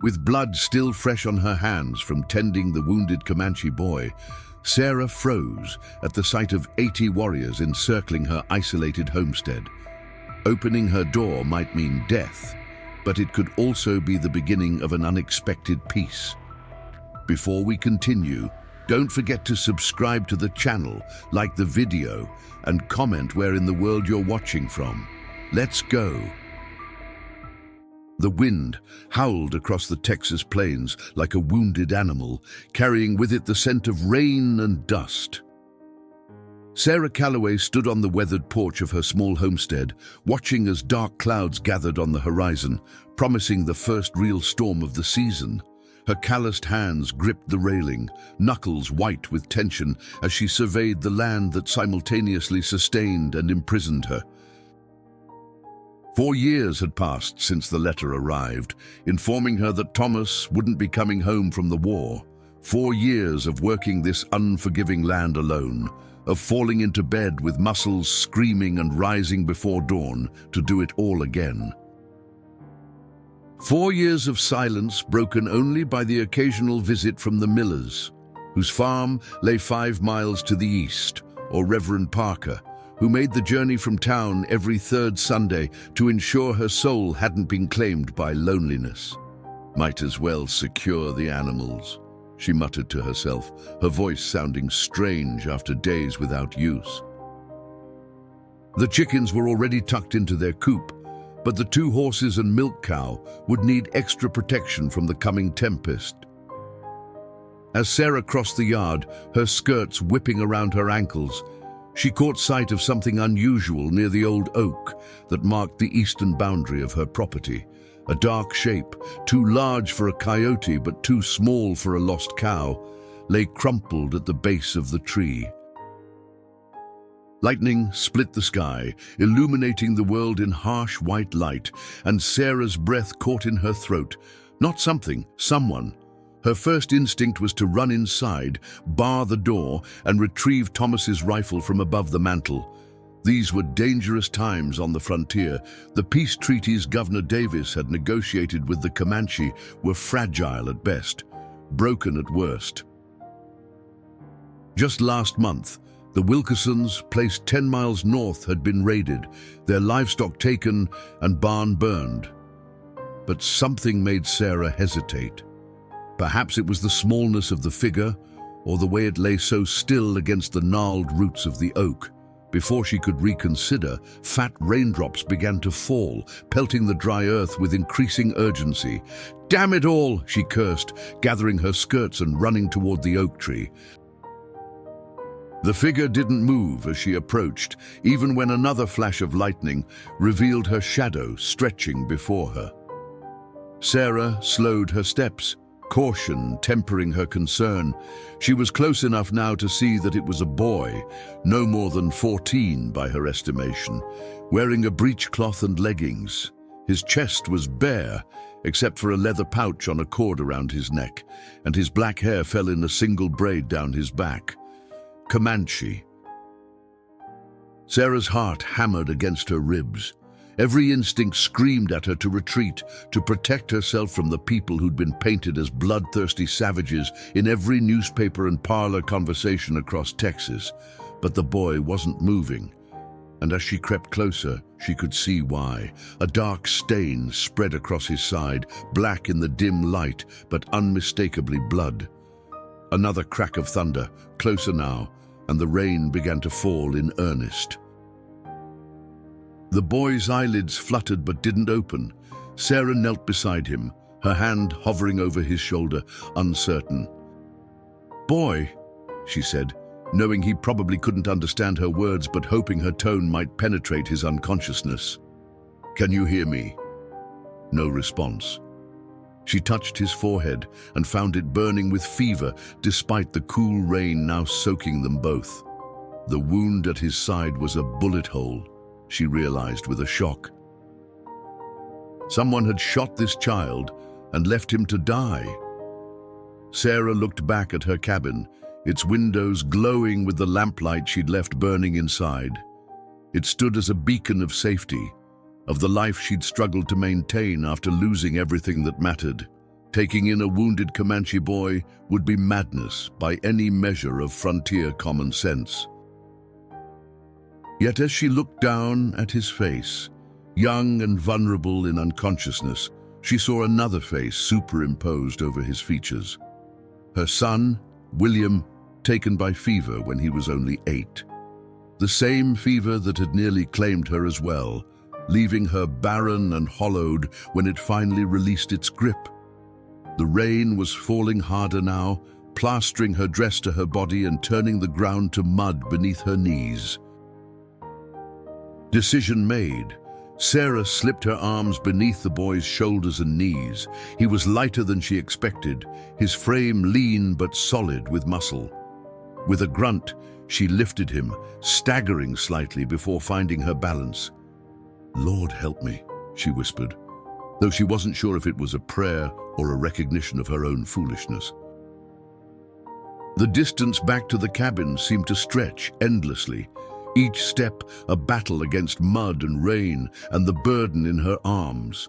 With blood still fresh on her hands from tending the wounded Comanche boy, Sarah froze at the sight of 80 warriors encircling her isolated homestead. Opening her door might mean death, but it could also be the beginning of an unexpected peace. Before we continue, don't forget to subscribe to the channel, like the video, and comment where in the world you're watching from. Let's go. The wind howled across the Texas plains like a wounded animal, carrying with it the scent of rain and dust. Sarah Calloway stood on the weathered porch of her small homestead, watching as dark clouds gathered on the horizon, promising the first real storm of the season. Her calloused hands gripped the railing, knuckles white with tension as she surveyed the land that simultaneously sustained and imprisoned her. 4 years had passed since the letter arrived, informing her that Thomas wouldn't be coming home from the war. 4 years of working this unforgiving land alone, of falling into bed with muscles screaming and rising before dawn to do it all again. 4 years of silence broken only by the occasional visit from the Millers, whose farm lay 5 miles to the east, or Reverend Parker, who made the journey from town every third Sunday to ensure her soul hadn't been claimed by loneliness. Might as well secure the animals, she muttered to herself, her voice sounding strange after days without use. The chickens were already tucked into their coop, but the 2 horses and milk cow would need extra protection from the coming tempest. As Sarah crossed the yard, her skirts whipping around her ankles, she caught sight of something unusual near the old oak that marked the eastern boundary of her property. A dark shape, too large for a coyote but too small for a lost cow, lay crumpled at the base of the tree. Lightning split the sky, illuminating the world in harsh white light, and Sarah's breath caught in her throat. Not something, someone. Her first instinct was to run inside, bar the door, and retrieve Thomas's rifle from above the mantel. These were dangerous times on the frontier. The peace treaties Governor Davis had negotiated with the Comanche were fragile at best, broken at worst. Just last month, the Wilkersons, placed 10 miles north, had been raided, their livestock taken and barn burned. But something made Sarah hesitate. Perhaps it was the smallness of the figure, or the way it lay so still against the gnarled roots of the oak. Before she could reconsider, fat raindrops began to fall, pelting the dry earth with increasing urgency. "Damn it all!" she cursed, gathering her skirts and running toward the oak tree. The figure didn't move as she approached, even when another flash of lightning revealed her shadow stretching before her. Sarah slowed her steps, caution tempering her concern. She was close enough now to see that it was a boy, no more than 14 by her estimation, wearing a breechcloth and leggings. His chest was bare, except for a leather pouch on a cord around his neck, and his black hair fell in a single braid down his back. Comanche. Sarah's heart hammered against her ribs. Every instinct screamed at her to retreat, to protect herself from the people who'd been painted as bloodthirsty savages in every newspaper and parlor conversation across Texas. But the boy wasn't moving, and as she crept closer, she could see why. A dark stain spread across his side, black in the dim light, but unmistakably blood. Another crack of thunder, closer now, and the rain began to fall in earnest. The boy's eyelids fluttered but didn't open. Sarah knelt beside him, her hand hovering over his shoulder, uncertain. "Boy," she said, knowing he probably couldn't understand her words but hoping her tone might penetrate his unconsciousness. "Can you hear me?" No response. She touched his forehead and found it burning with fever despite the cool rain now soaking them both. The wound at his side was a bullet hole, she realized with a shock. Someone had shot this child and left him to die. Sarah looked back at her cabin, its windows glowing with the lamplight she'd left burning inside. It stood as a beacon of safety, of the life she'd struggled to maintain after losing everything that mattered. Taking in a wounded Comanche boy would be madness by any measure of frontier common sense. Yet as she looked down at his face, young and vulnerable in unconsciousness, she saw another face superimposed over his features. Her son, William, taken by fever when he was only 8. The same fever that had nearly claimed her as well, leaving her barren and hollowed when it finally released its grip. The rain was falling harder now, plastering her dress to her body and turning the ground to mud beneath her knees. Decision made. Sarah slipped her arms beneath the boy's shoulders and knees. He was lighter than she expected, his frame lean but solid with muscle. With a grunt, she lifted him, staggering slightly before finding her balance. "Lord help me," she whispered, though she wasn't sure if it was a prayer or a recognition of her own foolishness. The distance back to the cabin seemed to stretch endlessly, each step a battle against mud and rain and the burden in her arms.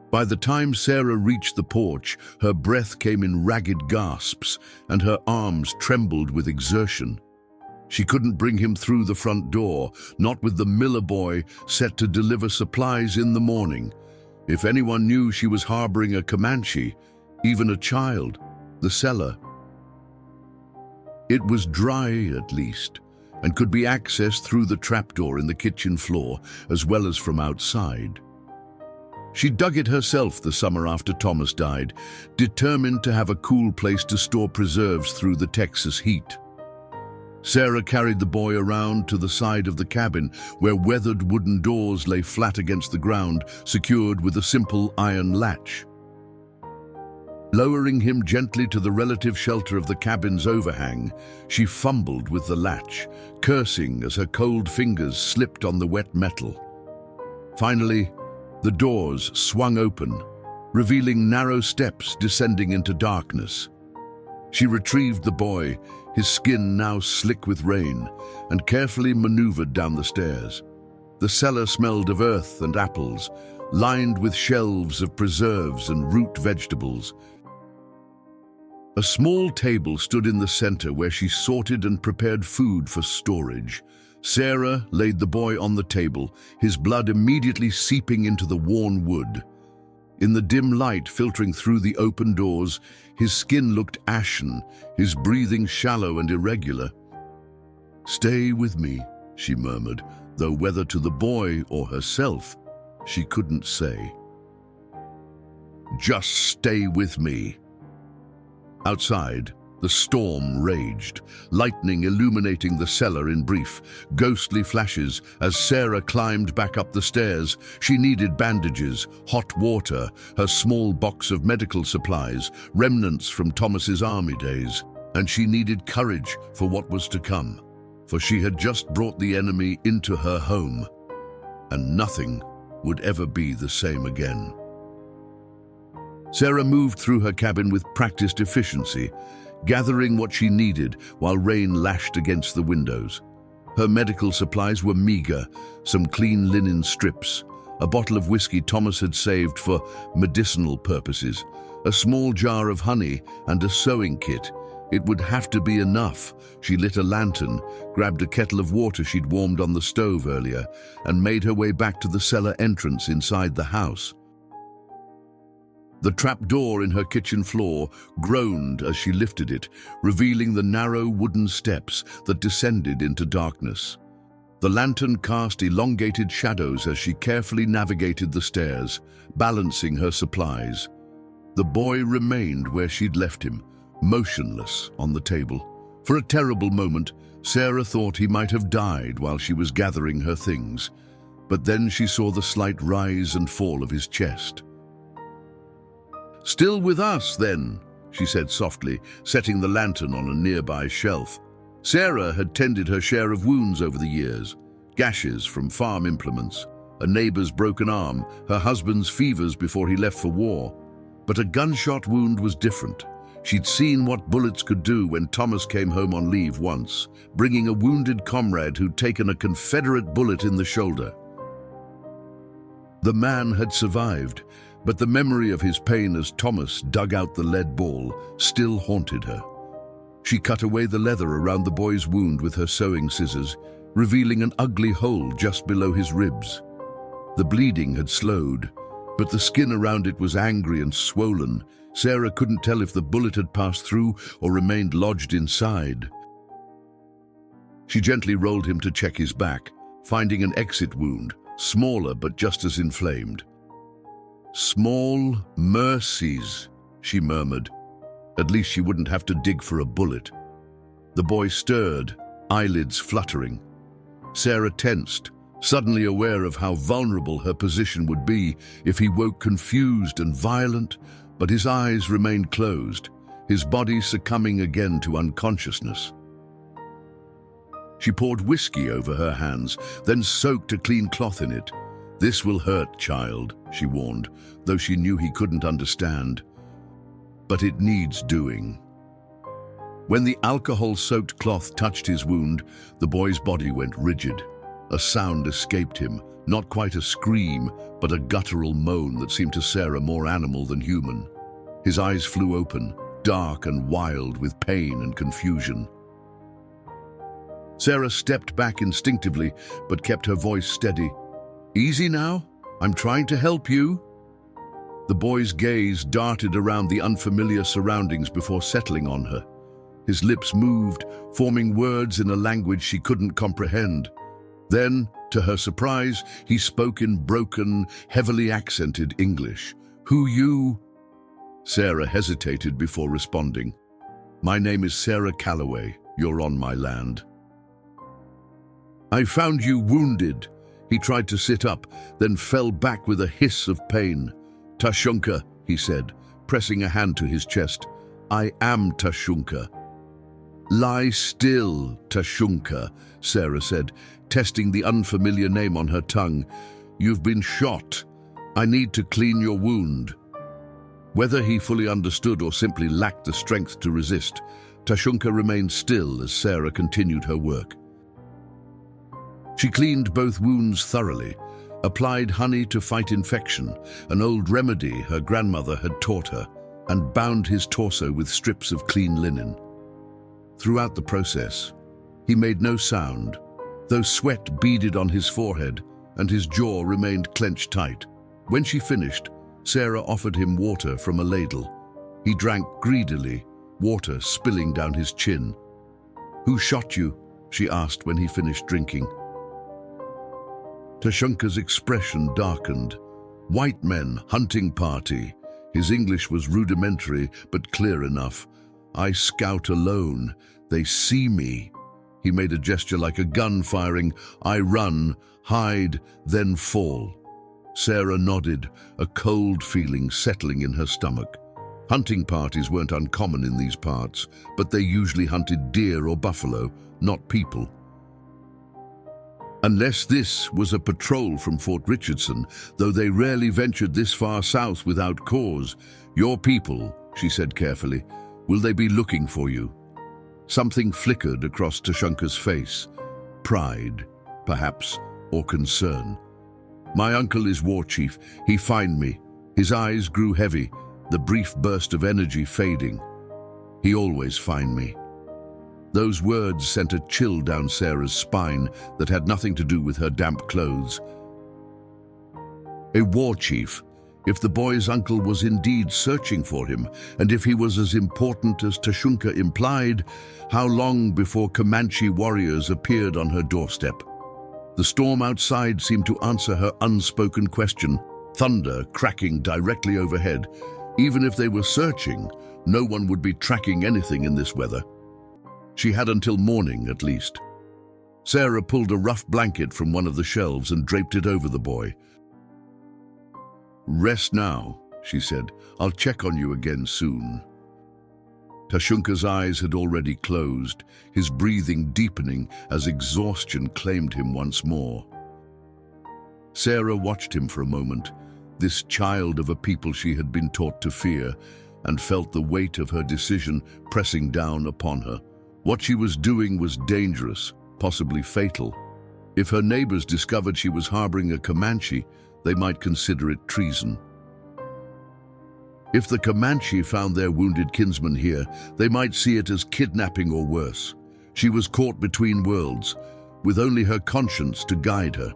By the time Sarah reached the porch, her breath came in ragged gasps and her arms trembled with exertion. She couldn't bring him through the front door, not with the Miller boy set to deliver supplies in the morning. If anyone knew she was harboring a Comanche, even a child, the cellar. It was dry, at least, and could be accessed through the trapdoor in the kitchen floor, as well as from outside. She dug it herself the summer after Thomas died, determined to have a cool place to store preserves through the Texas heat. Sarah carried the boy around to the side of the cabin, where weathered wooden doors lay flat against the ground, secured with a simple iron latch. Lowering him gently to the relative shelter of the cabin's overhang, she fumbled with the latch, cursing as her cold fingers slipped on the wet metal. Finally, the doors swung open, revealing narrow steps descending into darkness. She retrieved the boy, his skin now slick with rain, and carefully maneuvered down the stairs. The cellar smelled of earth and apples, lined with shelves of preserves and root vegetables. A small table stood in the center where she sorted and prepared food for storage. Sarah laid the boy on the table, his blood immediately seeping into the worn wood. In the dim light filtering through the open doors, his skin looked ashen, his breathing shallow and irregular. "Stay with me," she murmured, though whether to the boy or herself, she couldn't say. "Just stay with me." Outside, the storm raged, lightning illuminating the cellar in brief, ghostly flashes as Sarah climbed back up the stairs. She needed bandages, hot water, her small box of medical supplies, remnants from Thomas's army days, and she needed courage for what was to come, for she had just brought the enemy into her home, and nothing would ever be the same again. Sarah moved through her cabin with practiced efficiency, gathering what she needed while rain lashed against the windows. Her medical supplies were meager, some clean linen strips, a bottle of whiskey Thomas had saved for medicinal purposes, a small jar of honey, and a sewing kit. It would have to be enough. She lit a lantern, grabbed a kettle of water she'd warmed on the stove earlier, and made her way back to the cellar entrance inside the house. The trapdoor in her kitchen floor groaned as she lifted it, revealing the narrow wooden steps that descended into darkness. The lantern cast elongated shadows as she carefully navigated the stairs, balancing her supplies. The boy remained where she'd left him, motionless on the table. For a terrible moment, Sarah thought he might have died while she was gathering her things, but then she saw the slight rise and fall of his chest. "Still with us, then," she said softly, setting the lantern on a nearby shelf. Sarah had tended her share of wounds over the years, gashes from farm implements, a neighbor's broken arm, her husband's fevers before he left for war. But a gunshot wound was different. She'd seen what bullets could do when Thomas came home on leave once, bringing a wounded comrade who'd taken a Confederate bullet in the shoulder. The man had survived, But the memory of his pain as Thomas dug out the lead ball still haunted her. She cut away the leather around the boy's wound with her sewing scissors, revealing an ugly hole just below his ribs. The bleeding had slowed, but the skin around it was angry and swollen. Sarah couldn't tell if the bullet had passed through or remained lodged inside. She gently rolled him to check his back, finding an exit wound, smaller but just as inflamed. "Small mercies," she murmured. At least she wouldn't have to dig for a bullet. The boy stirred, eyelids fluttering. Sarah tensed, suddenly aware of how vulnerable her position would be if he woke confused and violent, but his eyes remained closed, his body succumbing again to unconsciousness. She poured whiskey over her hands, then soaked a clean cloth in it. "This will hurt, child," she warned, though she knew he couldn't understand. "But it needs doing." When the alcohol-soaked cloth touched his wound, the boy's body went rigid. A sound escaped him, not quite a scream, but a guttural moan that seemed to Sarah more animal than human. His eyes flew open, dark and wild with pain and confusion. Sarah stepped back instinctively, but kept her voice steady. "Easy now, I'm trying to help you." The boy's gaze darted around the unfamiliar surroundings before settling on her. His lips moved, forming words in a language she couldn't comprehend. Then, to her surprise, he spoke in broken, heavily accented English. "Who you?" Sarah hesitated before responding. "My name is Sarah Calloway. You're on my land." "I found you wounded." He tried to sit up, then fell back with a hiss of pain. "Tashunka," he said, pressing a hand to his chest. "I am Tashunka." "Lie still, Tashunka," Sarah said, testing the unfamiliar name on her tongue. "You've been shot. I need to clean your wound." Whether he fully understood or simply lacked the strength to resist, Tashunka remained still as Sarah continued her work. She cleaned both wounds thoroughly, applied honey to fight infection, an old remedy her grandmother had taught her, and bound his torso with strips of clean linen. Throughout the process, he made no sound, though sweat beaded on his forehead and his jaw remained clenched tight. When she finished, Sarah offered him water from a ladle. He drank greedily, water spilling down his chin. "Who shot you?" she asked when he finished drinking. Tashunka's expression darkened. "White men, hunting party." His English was rudimentary but clear enough. "I scout alone. They see me." He made a gesture like a gun firing. "I run, hide, then fall." Sarah nodded, a cold feeling settling in her stomach. Hunting parties weren't uncommon in these parts, but they usually hunted deer or buffalo, not people. Unless this was a patrol from Fort Richardson, though they rarely ventured this far south without cause. "Your people," she said carefully, "will they be looking for you?" Something flickered across Tashunka's face. Pride, perhaps, or concern. "My uncle is war chief. He find me." His eyes grew heavy, the brief burst of energy fading. "He always find me." Those words sent a chill down Sarah's spine that had nothing to do with her damp clothes. A war chief. If the boy's uncle was indeed searching for him, and if he was as important as Tashunka implied, how long before Comanche warriors appeared on her doorstep? The storm outside seemed to answer her unspoken question, thunder cracking directly overhead. Even if they were searching, no one would be tracking anything in this weather. She had until morning, at least. Sarah pulled a rough blanket from one of the shelves and draped it over the boy. "Rest now," she said. "I'll check on you again soon." Tashunka's eyes had already closed, his breathing deepening as exhaustion claimed him once more. Sarah watched him for a moment, this child of a people she had been taught to fear, and felt the weight of her decision pressing down upon her. What she was doing was dangerous, possibly fatal. If her neighbors discovered she was harboring a Comanche, they might consider it treason. If the Comanche found their wounded kinsman here, they might see it as kidnapping or worse. She was caught between worlds, with only her conscience to guide her.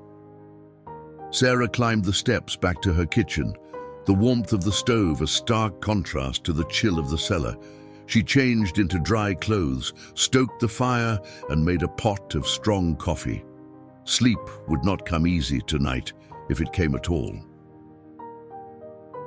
Sarah climbed the steps back to her kitchen, the warmth of the stove a stark contrast to the chill of the cellar. She changed into dry clothes, stoked the fire, and made a pot of strong coffee. Sleep would not come easy tonight, if it came at all.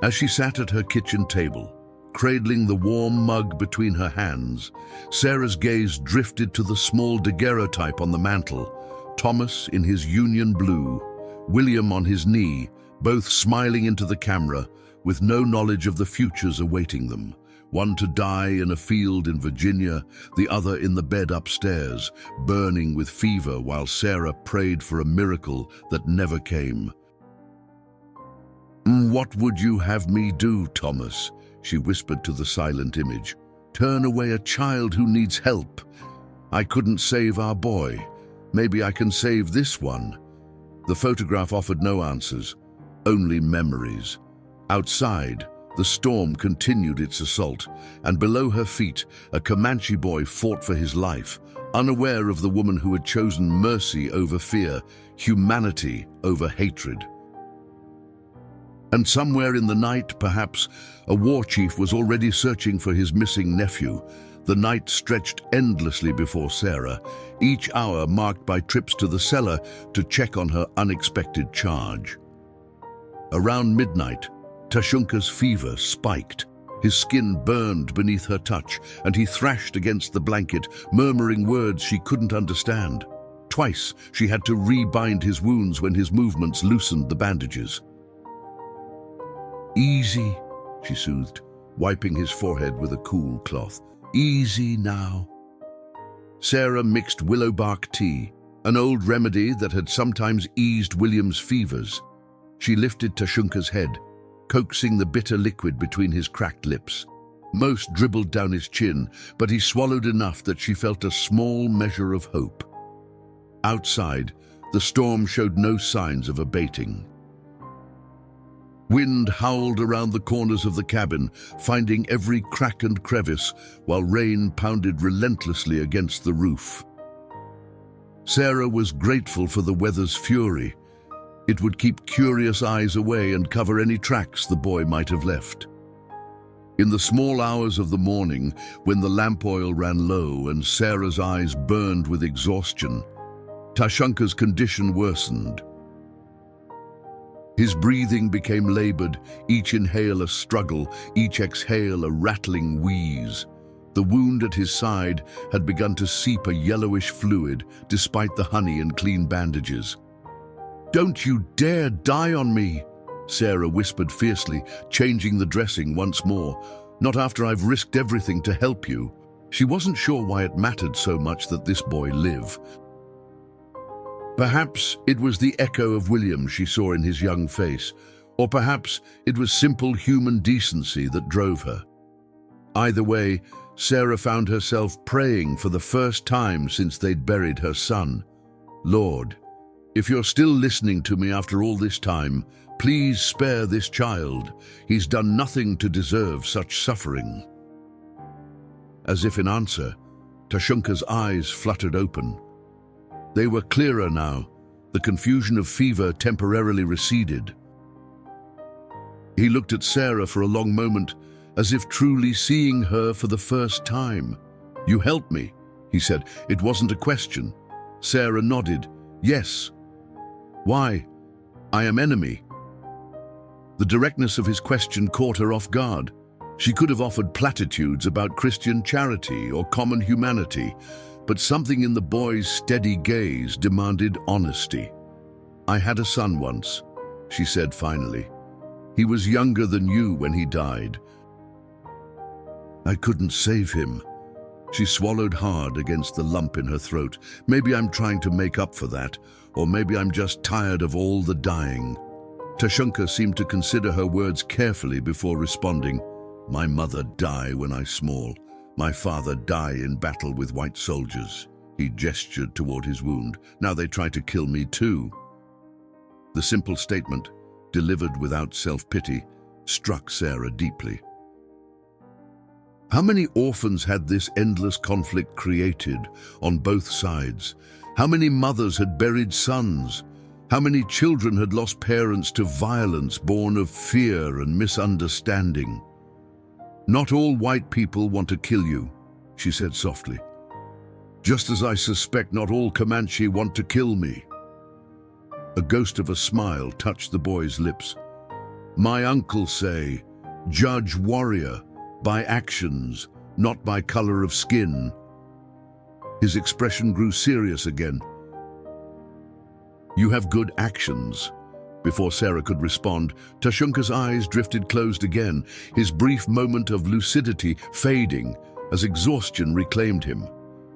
As she sat at her kitchen table, cradling the warm mug between her hands, Sarah's gaze drifted to the small daguerreotype on the mantel, Thomas in his Union blue, William on his knee, both smiling into the camera, with no knowledge of the futures awaiting them. One to die in a field in Virginia, the other in the bed upstairs, burning with fever while Sarah prayed for a miracle that never came. "What would you have me do, Thomas?" she whispered to the silent image. "Turn away a child who needs help. I couldn't save our boy. Maybe I can save this one." The photograph offered no answers, only memories. Outside, the storm continued its assault, and below her feet, a Comanche boy fought for his life, unaware of the woman who had chosen mercy over fear, humanity over hatred. And somewhere in the night, perhaps, a war chief was already searching for his missing nephew. The night stretched endlessly before Sarah, each hour marked by trips to the cellar to check on her unexpected charge. Around midnight, Tashunka's fever spiked. His skin burned beneath her touch, and he thrashed against the blanket, murmuring words she couldn't understand. Twice she had to rebind his wounds when his movements loosened the bandages. "Easy," she soothed, wiping his forehead with a cool cloth. "Easy now." Sarah mixed willow bark tea, an old remedy that had sometimes eased William's fevers. She lifted Tashunka's head, coaxing the bitter liquid between his cracked lips. Most dribbled down his chin, but he swallowed enough that she felt a small measure of hope. Outside, the storm showed no signs of abating. Wind howled around the corners of the cabin, finding every crack and crevice, while rain pounded relentlessly against the roof. Sarah was grateful for the weather's fury. It would keep curious eyes away and cover any tracks the boy might have left. In the small hours of the morning, when the lamp oil ran low and Sarah's eyes burned with exhaustion, Tashunka's condition worsened. His breathing became labored, each inhale a struggle, each exhale a rattling wheeze. The wound at his side had begun to seep a yellowish fluid, despite the honey and clean bandages. "Don't you dare die on me," Sarah whispered fiercely, changing the dressing once more. "Not after I've risked everything to help you." She wasn't sure why it mattered so much that this boy live. Perhaps it was the echo of William she saw in his young face, or perhaps it was simple human decency that drove her. Either way, Sarah found herself praying for the first time since they'd buried her son. "Lord, if you're still listening to me after all this time, please spare this child. He's done nothing to deserve such suffering." As if in answer, Tashunka's eyes fluttered open. They were clearer now. The confusion of fever temporarily receded. He looked at Sarah for a long moment, as if truly seeing her for the first time. "You helped me," he said. It wasn't a question. Sarah nodded. "Yes." "Why?" "I am enemy." The directness of his question caught her off guard. She could have offered platitudes about Christian charity or common humanity, but something in the boy's steady gaze demanded honesty. "I had a son once," she said finally. "He was younger than you when he died. I couldn't save him." She swallowed hard against the lump in her throat. "Maybe I'm trying to make up for that, or maybe I'm just tired of all the dying." Tashunka seemed to consider her words carefully before responding. "My mother died when I small. My father died in battle with white soldiers." He gestured toward his wound. "Now they try to kill me too." The simple statement, delivered without self-pity, struck Sarah deeply. How many orphans had this endless conflict created on both sides? How many mothers had buried sons? How many children had lost parents to violence born of fear and misunderstanding? "Not all white people want to kill you," she said softly. "Just as I suspect not all Comanche want to kill me." A ghost of a smile touched the boy's lips. "My uncle say, judge warrior by actions, not by color of skin." His expression grew serious again. "You have good actions." Before Sarah could respond, Tashunka's eyes drifted closed again, his brief moment of lucidity fading as exhaustion reclaimed him.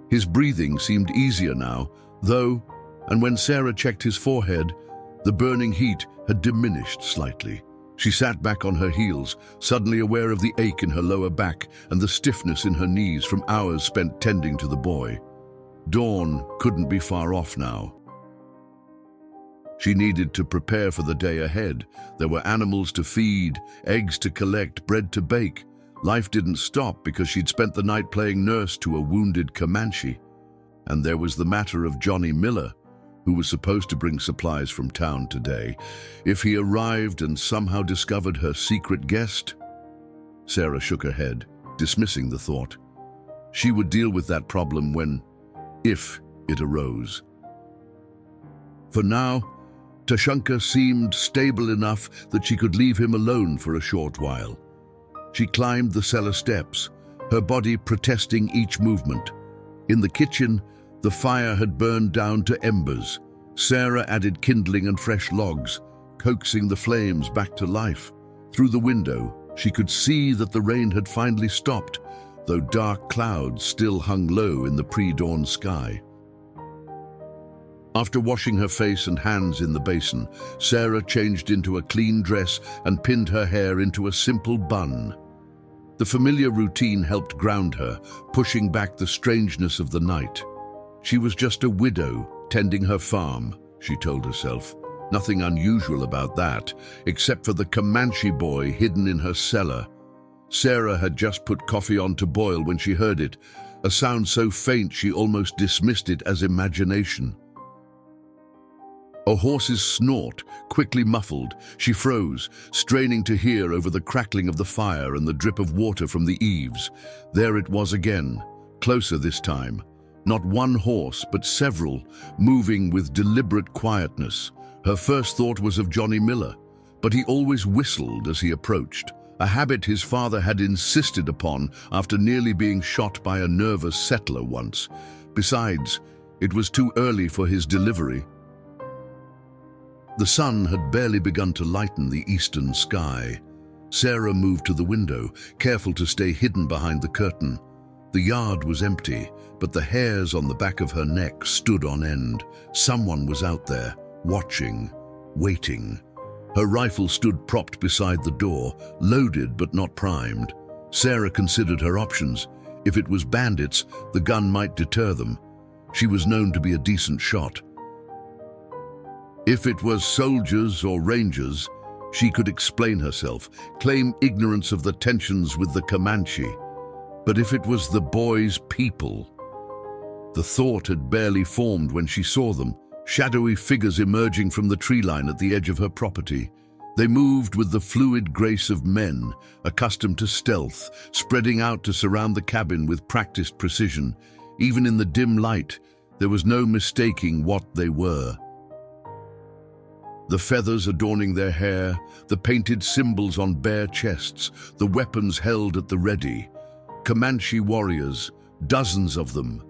His breathing seemed easier now, though, and when Sarah checked his forehead, the burning heat had diminished slightly. She sat back on her heels, suddenly aware of the ache in her lower back and the stiffness in her knees from hours spent tending to the boy. Dawn couldn't be far off now. She needed to prepare for the day ahead. There were animals to feed, eggs to collect, bread to bake. Life didn't stop because she'd spent the night playing nurse to a wounded Comanche. And there was the matter of Johnny Miller, who was supposed to bring supplies from town today. If he arrived and somehow discovered her secret guest? Sarah shook her head, dismissing the thought. She would deal with that problem if it arose. For now, Tashunka seemed stable enough that she could leave him alone for a short while. She climbed the cellar steps, her body protesting each movement. In the kitchen, the fire had burned down to embers. Sarah added kindling and fresh logs, coaxing the flames back to life. Through the window, she could see that the rain had finally stopped, though dark clouds still hung low in the pre-dawn sky. After washing her face and hands in the basin, Sarah changed into a clean dress and pinned her hair into a simple bun. The familiar routine helped ground her, pushing back the strangeness of the night. She was just a widow, tending her farm, she told herself. Nothing unusual about that, except for the Comanche boy hidden in her cellar. Sarah had just put coffee on to boil when she heard it, a sound so faint she almost dismissed it as imagination. A horse's snort, quickly muffled. She froze, straining to hear over the crackling of the fire and the drip of water from the eaves. There it was again, closer this time. Not one horse, but several, moving with deliberate quietness. Her first thought was of Johnny Miller, but he always whistled as he approached, a habit his father had insisted upon after nearly being shot by a nervous settler once. Besides, it was too early for his delivery. The sun had barely begun to lighten the eastern sky. Sarah moved to the window, careful to stay hidden behind the curtain. The yard was empty, but the hairs on the back of her neck stood on end. Someone was out there, watching, waiting. Her rifle stood propped beside the door, loaded but not primed. Sarah considered her options. If it was bandits, the gun might deter them. She was known to be a decent shot. If it was soldiers or rangers, she could explain herself, claim ignorance of the tensions with the Comanche. But if it was the boy's people? The thought had barely formed when she saw them, shadowy figures emerging from the tree line at the edge of her property. They moved with the fluid grace of men, accustomed to stealth, spreading out to surround the cabin with practiced precision. Even in the dim light, there was no mistaking what they were. The feathers adorning their hair, the painted symbols on bare chests, the weapons held at the ready. Comanche warriors, dozens of them.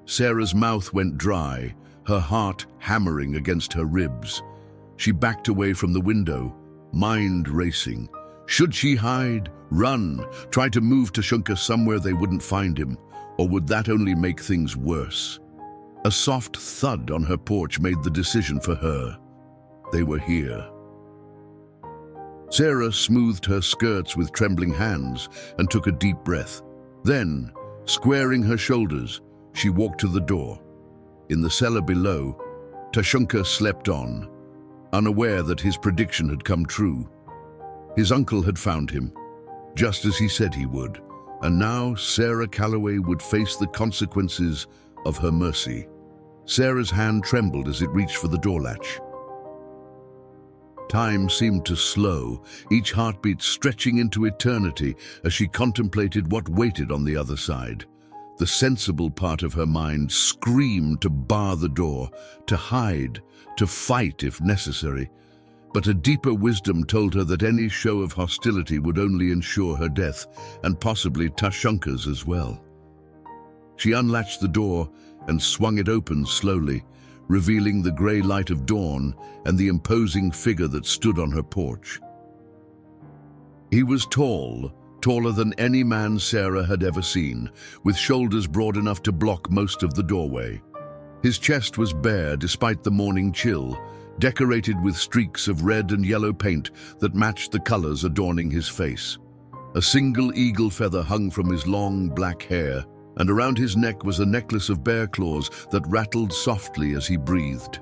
Sarah's mouth went dry, her heart hammering against her ribs. She backed away from the window, mind racing. Should she hide, run, try to move Tashunka somewhere they wouldn't find him? Or would that only make things worse? A soft thud on her porch made the decision for her. They were here. Sarah smoothed her skirts with trembling hands and took a deep breath. Then, squaring her shoulders, she walked to the door. In the cellar below, Tashunka slept on, unaware that his prediction had come true. His uncle had found him, just as he said he would, And now Sarah Calloway would face the consequences of her mercy. Sarah's hand trembled as it reached for the door latch. Time seemed to slow, each heartbeat stretching into eternity as she contemplated what waited on the other side. The sensible part of her mind screamed to bar the door, to hide, to fight if necessary. But a deeper wisdom told her that any show of hostility would only ensure her death, and possibly Tashunka's as well. She unlatched the door and swung it open slowly, revealing the grey light of dawn and the imposing figure that stood on her porch. He was tall, taller than any man Sarah had ever seen, with shoulders broad enough to block most of the doorway. His chest was bare despite the morning chill, decorated with streaks of red and yellow paint that matched the colors adorning his face. A single eagle feather hung from his long black hair, and around his neck was a necklace of bear claws that rattled softly as he breathed.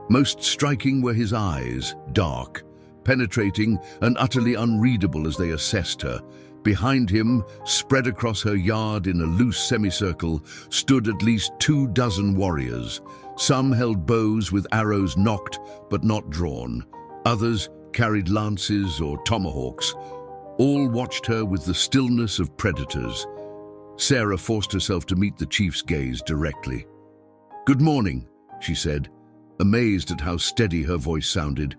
Most striking were his eyes, dark, penetrating and utterly unreadable as they assessed her. Behind him, spread across her yard in a loose semicircle, stood at least 24 warriors. Some held bows with arrows nocked but not drawn. Others carried lances or tomahawks. All watched her with the stillness of predators. Sarah forced herself to meet the chief's gaze directly. "Good morning," she said, amazed at how steady her voice sounded.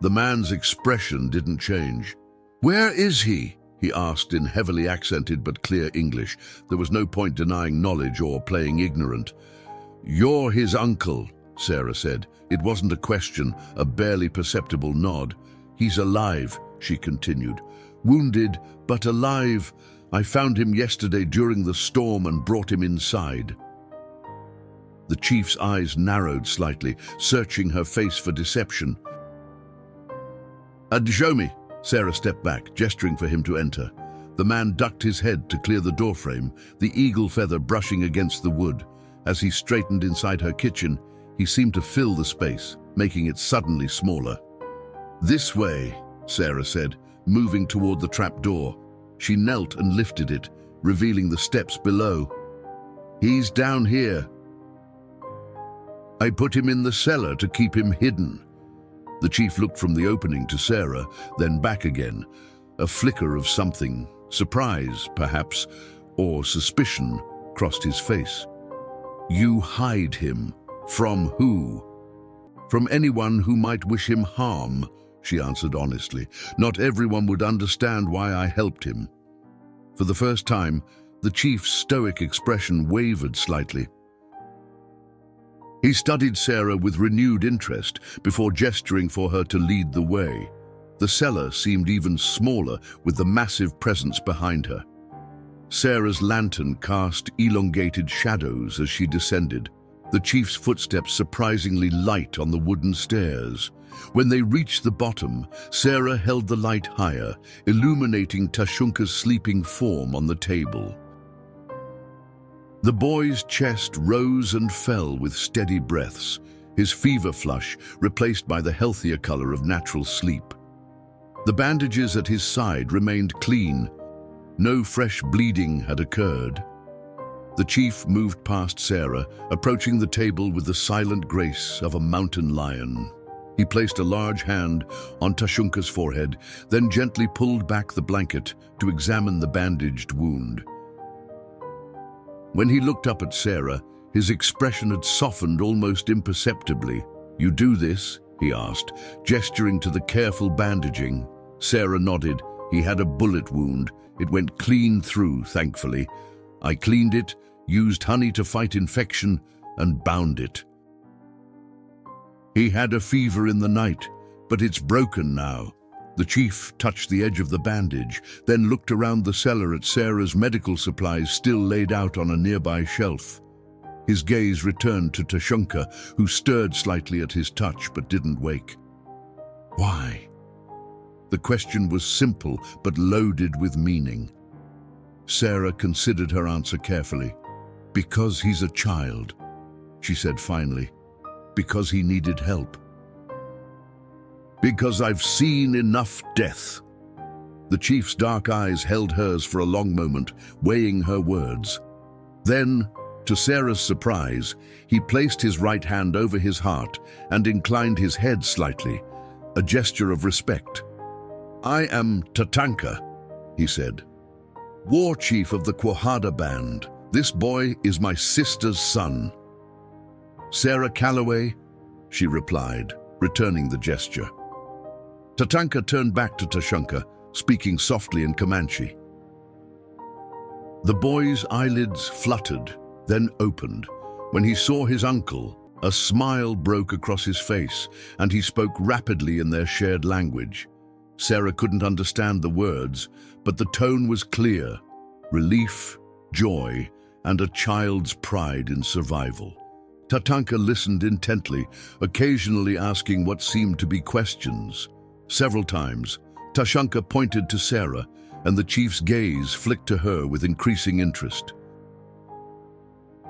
The man's expression didn't change. "Where is he?" he asked in heavily accented but clear English. There was no point denying knowledge or playing ignorant. "You're his uncle," Sarah said. It wasn't a question, a barely perceptible nod. "He's alive," she continued. "Wounded, but alive. I found him yesterday during the storm and brought him inside." The chief's eyes narrowed slightly, searching her face for deception. "Show me." Sarah stepped back, gesturing for him to enter. The man ducked his head to clear the doorframe, the eagle feather brushing against the wood. As he straightened inside her kitchen, he seemed to fill the space, making it suddenly smaller. "This way," Sarah said, moving toward the trap door. She knelt and lifted it, revealing the steps below. "He's down here. I put him in the cellar to keep him hidden." The chief looked from the opening to Sarah, then back again. A flicker of something, surprise, perhaps, or suspicion, crossed his face. "You hide him. From who?" "From anyone who might wish him harm," she answered honestly. "Not everyone would understand why I helped him." For the first time, the chief's stoic expression wavered slightly. He studied Sarah with renewed interest before gesturing for her to lead the way. The cellar seemed even smaller with the massive presence behind her. Sarah's lantern cast elongated shadows as she descended, the chief's footsteps surprisingly light on the wooden stairs. When they reached the bottom, Sarah held the light higher, illuminating Tashunka's sleeping form on the table. The boy's chest rose and fell with steady breaths, his fever flush replaced by the healthier color of natural sleep. The bandages at his side remained clean. No fresh bleeding had occurred. The chief moved past Sarah, approaching the table with the silent grace of a mountain lion. He placed a large hand on Tashunka's forehead, then gently pulled back the blanket to examine the bandaged wound. When he looked up at Sarah, his expression had softened almost imperceptibly. "You do this?" he asked, gesturing to the careful bandaging. Sarah nodded. "He had a bullet wound. It went clean through, thankfully. I cleaned it, used honey to fight infection, and bound it. He had a fever in the night, but it's broken now." The chief touched the edge of the bandage, then looked around the cellar at Sarah's medical supplies still laid out on a nearby shelf. His gaze returned to Tashunka, who stirred slightly at his touch but didn't wake. "Why?" The question was simple but loaded with meaning. Sarah considered her answer carefully. "Because he's a child," she said finally. "Because he needed help. Because I've seen enough death." The chief's dark eyes held hers for a long moment, weighing her words. Then, to Sarah's surprise, he placed his right hand over his heart and inclined his head slightly, a gesture of respect. "I am Tatanka," he said, "war chief of the Quahada band. This boy is my sister's son." "Sarah Calloway," she replied, returning the gesture. Tatanka turned back to Tashunka, speaking softly in Comanche. The boy's eyelids fluttered, then opened. When he saw his uncle, a smile broke across his face, and he spoke rapidly in their shared language. Sarah couldn't understand the words, but the tone was clear: relief, joy, and a child's pride in survival. Tatanka listened intently, occasionally asking what seemed to be questions. Several times, Tashunka pointed to Sarah, and the chief's gaze flicked to her with increasing interest.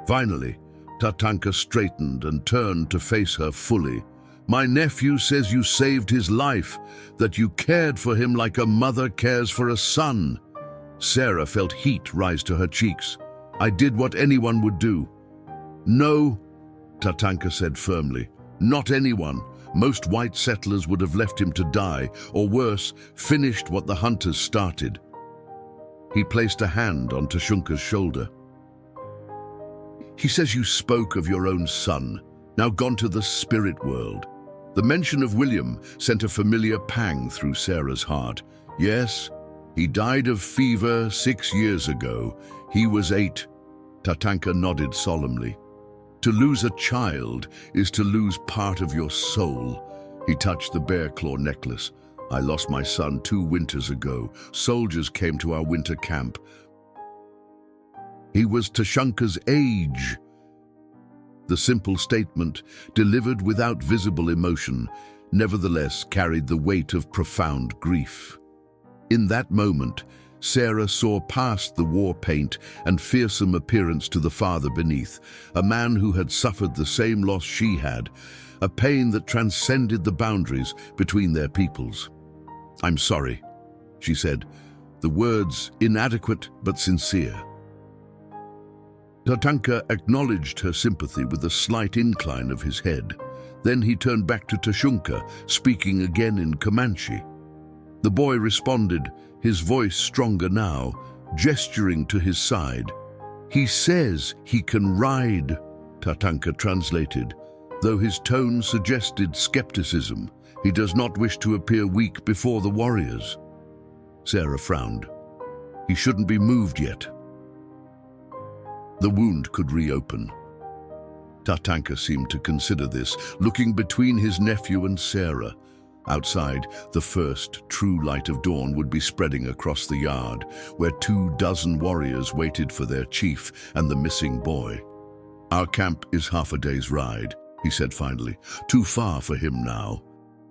Finally, Tatanka straightened and turned to face her fully. "My nephew says you saved his life, that you cared for him like a mother cares for a son." Sarah felt heat rise to her cheeks. "I did what anyone would do." "No," Tatanka said firmly, "not anyone. Most white settlers would have left him to die, or worse, finished what the hunters started." He placed a hand on Tashunka's shoulder. "He says you spoke of your own son, now gone to the spirit world." The mention of William sent a familiar pang through Sarah's heart. "Yes, he died of fever 6 years ago. He was 8. Tatanka nodded solemnly. "To lose a child is to lose part of your soul." He touched the bear claw necklace. "I lost my son 2 winters ago. Soldiers came to our winter camp. He was Tashunka's age." The simple statement, delivered without visible emotion, nevertheless carried the weight of profound grief. In that moment, Sarah saw past the war paint and fearsome appearance to the father beneath, a man who had suffered the same loss she had, a pain that transcended the boundaries between their peoples. "I'm sorry," she said, the words inadequate but sincere. Tatanka acknowledged her sympathy with a slight incline of his head. Then he turned back to Tashunka, speaking again in Comanche. The boy responded, his voice stronger now, gesturing to his side. "He says he can ride," Tatanka translated, though his tone suggested skepticism. "He does not wish to appear weak before the warriors." Sarah frowned. "He shouldn't be moved yet. The wound could reopen." Tatanka seemed to consider this, looking between his nephew and Sarah. Outside, the first true light of dawn would be spreading across the yard, where 24 warriors waited for their chief and the missing boy. "Our camp is half a day's ride," he said finally. "Too far for him now."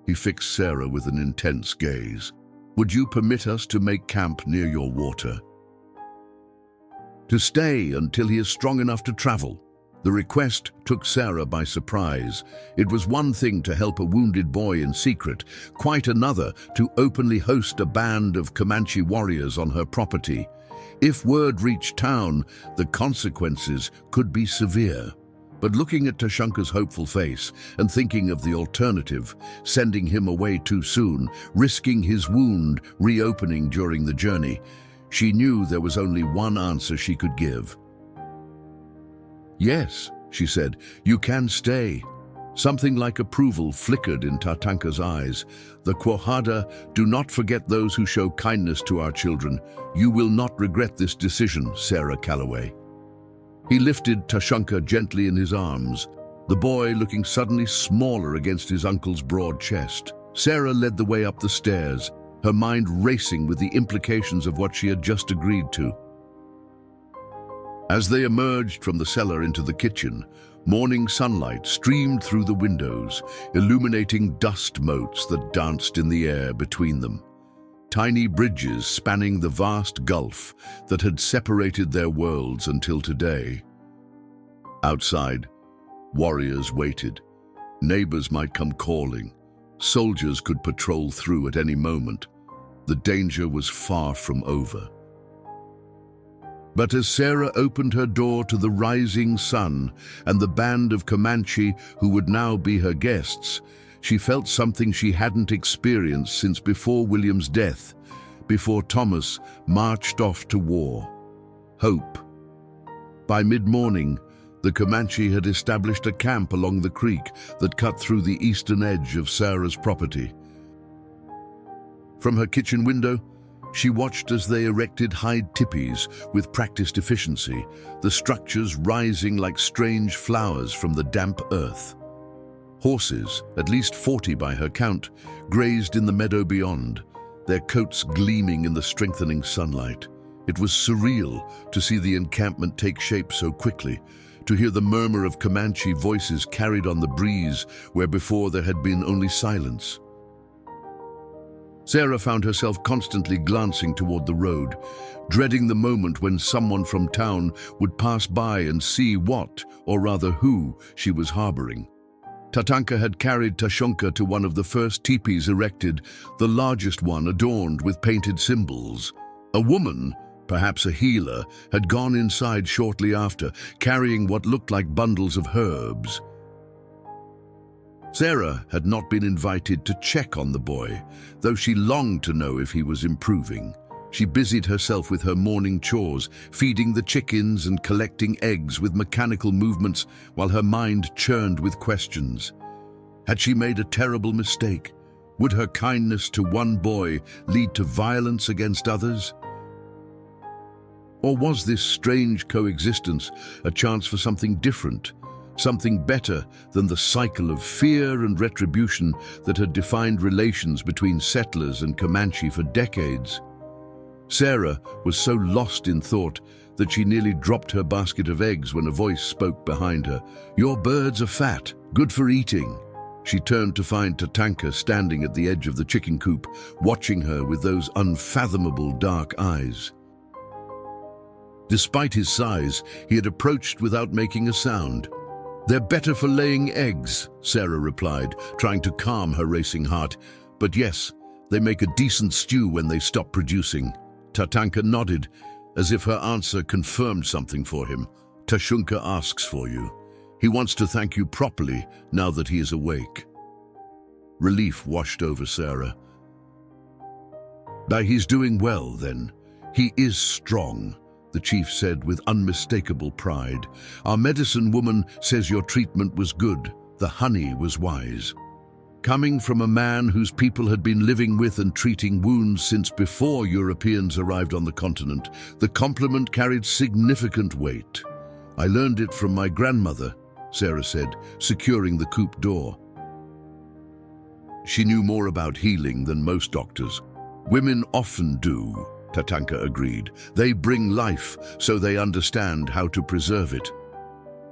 He fixed Sarah with an intense gaze. "Would you permit us to make camp near your water?" "To stay until he is strong enough to travel." The request took Sarah by surprise. It was one thing to help a wounded boy in secret, quite another to openly host a band of Comanche warriors on her property. If word reached town, the consequences could be severe. But looking at Tashunka's hopeful face and thinking of the alternative, sending him away too soon, risking his wound reopening during the journey, she knew there was only one answer she could give. "Yes," she said, "you can stay." Something like approval flickered in Tatanka's eyes. "The Quahada do not forget those who show kindness to our children. You will not regret this decision, Sarah Calloway." He lifted Tashunka gently in his arms, the boy looking suddenly smaller against his uncle's broad chest. Sarah led the way up the stairs, her mind racing with the implications of what she had just agreed to. As they emerged from the cellar into the kitchen, morning sunlight streamed through the windows, illuminating dust motes that danced in the air between them. Tiny bridges spanning the vast gulf that had separated their worlds until today. Outside, warriors waited. Neighbors might come calling. Soldiers could patrol through at any moment. The danger was far from over. But as Sarah opened her door to the rising sun and the band of Comanche who would now be her guests, she felt something she hadn't experienced since before William's death, before Thomas marched off to war. Hope. By mid-morning, the Comanche had established a camp along the creek that cut through the eastern edge of Sarah's property. From her kitchen window, she watched as they erected hide tipis with practiced efficiency, the structures rising like strange flowers from the damp earth. Horses, at least 40 by her count, grazed in the meadow beyond, their coats gleaming in the strengthening sunlight. It was surreal to see the encampment take shape so quickly, to hear the murmur of Comanche voices carried on the breeze where before there had been only silence. Sarah found herself constantly glancing toward the road, dreading the moment when someone from town would pass by and see what, or rather who, she was harboring. Tatanka had carried Tashunka to one of the first teepees erected, the largest one adorned with painted symbols. A woman, perhaps a healer, had gone inside shortly after, carrying what looked like bundles of herbs. Sarah had not been invited to check on the boy, though she longed to know if he was improving. She busied herself with her morning chores, feeding the chickens and collecting eggs with mechanical movements while her mind churned with questions. Had she made a terrible mistake? Would her kindness to one boy lead to violence against others? Or was this strange coexistence a chance for something different? Something better than the cycle of fear and retribution that had defined relations between settlers and Comanche for decades. Sarah was so lost in thought that she nearly dropped her basket of eggs when a voice spoke behind her. "Your birds are fat, good for eating." She turned to find Tatanka standing at the edge of the chicken coop, watching her with those unfathomable dark eyes. Despite his size, he had approached without making a sound. "They're better for laying eggs," Sarah replied, trying to calm her racing heart. "But yes, they make a decent stew when they stop producing." Tatanka nodded, as if her answer confirmed something for him. "Tashunka asks for you. He wants to thank you properly now that he is awake." Relief washed over Sarah. "He's doing well, then. He is strong," the chief said with unmistakable pride. "Our medicine woman says your treatment was good. The honey was wise." Coming from a man whose people had been living with and treating wounds since before Europeans arrived on the continent, the compliment carried significant weight. "I learned it from my grandmother," Sarah said, securing the coop door. She knew more about healing than most doctors. "Women often do," Tatanka agreed. "They bring life, so they understand how to preserve it."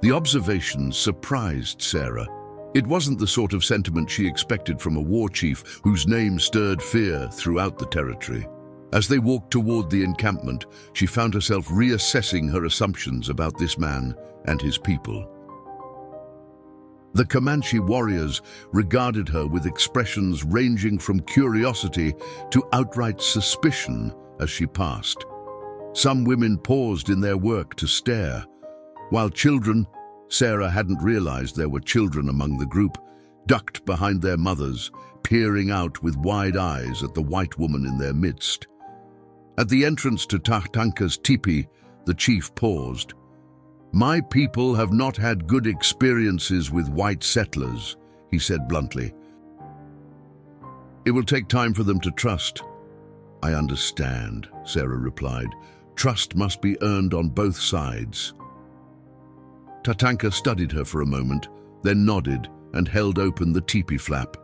The observation surprised Sarah. It wasn't the sort of sentiment she expected from a war chief whose name stirred fear throughout the territory. As they walked toward the encampment, she found herself reassessing her assumptions about this man and his people. The Comanche warriors regarded her with expressions ranging from curiosity to outright suspicion as she passed. Some women paused in their work to stare, while children, Sarah hadn't realized there were children among the group, ducked behind their mothers, peering out with wide eyes at the white woman in their midst. At the entrance to Tatanka's teepee, the chief paused. "My people have not had good experiences with white settlers," he said bluntly. "It will take time for them to trust." "I understand," Sarah replied. "Trust must be earned on both sides." Tatanka studied her for a moment, then nodded and held open the teepee flap.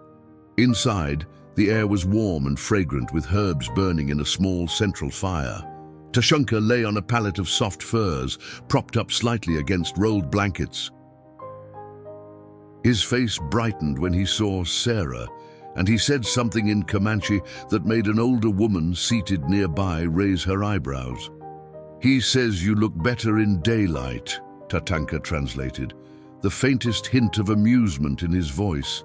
Inside, the air was warm and fragrant with herbs burning in a small central fire. Tashunka lay on a pallet of soft furs, propped up slightly against rolled blankets. His face brightened when he saw Sarah, and he said something in Comanche that made an older woman seated nearby raise her eyebrows. "He says you look better in daylight," Tatanka translated, the faintest hint of amusement in his voice.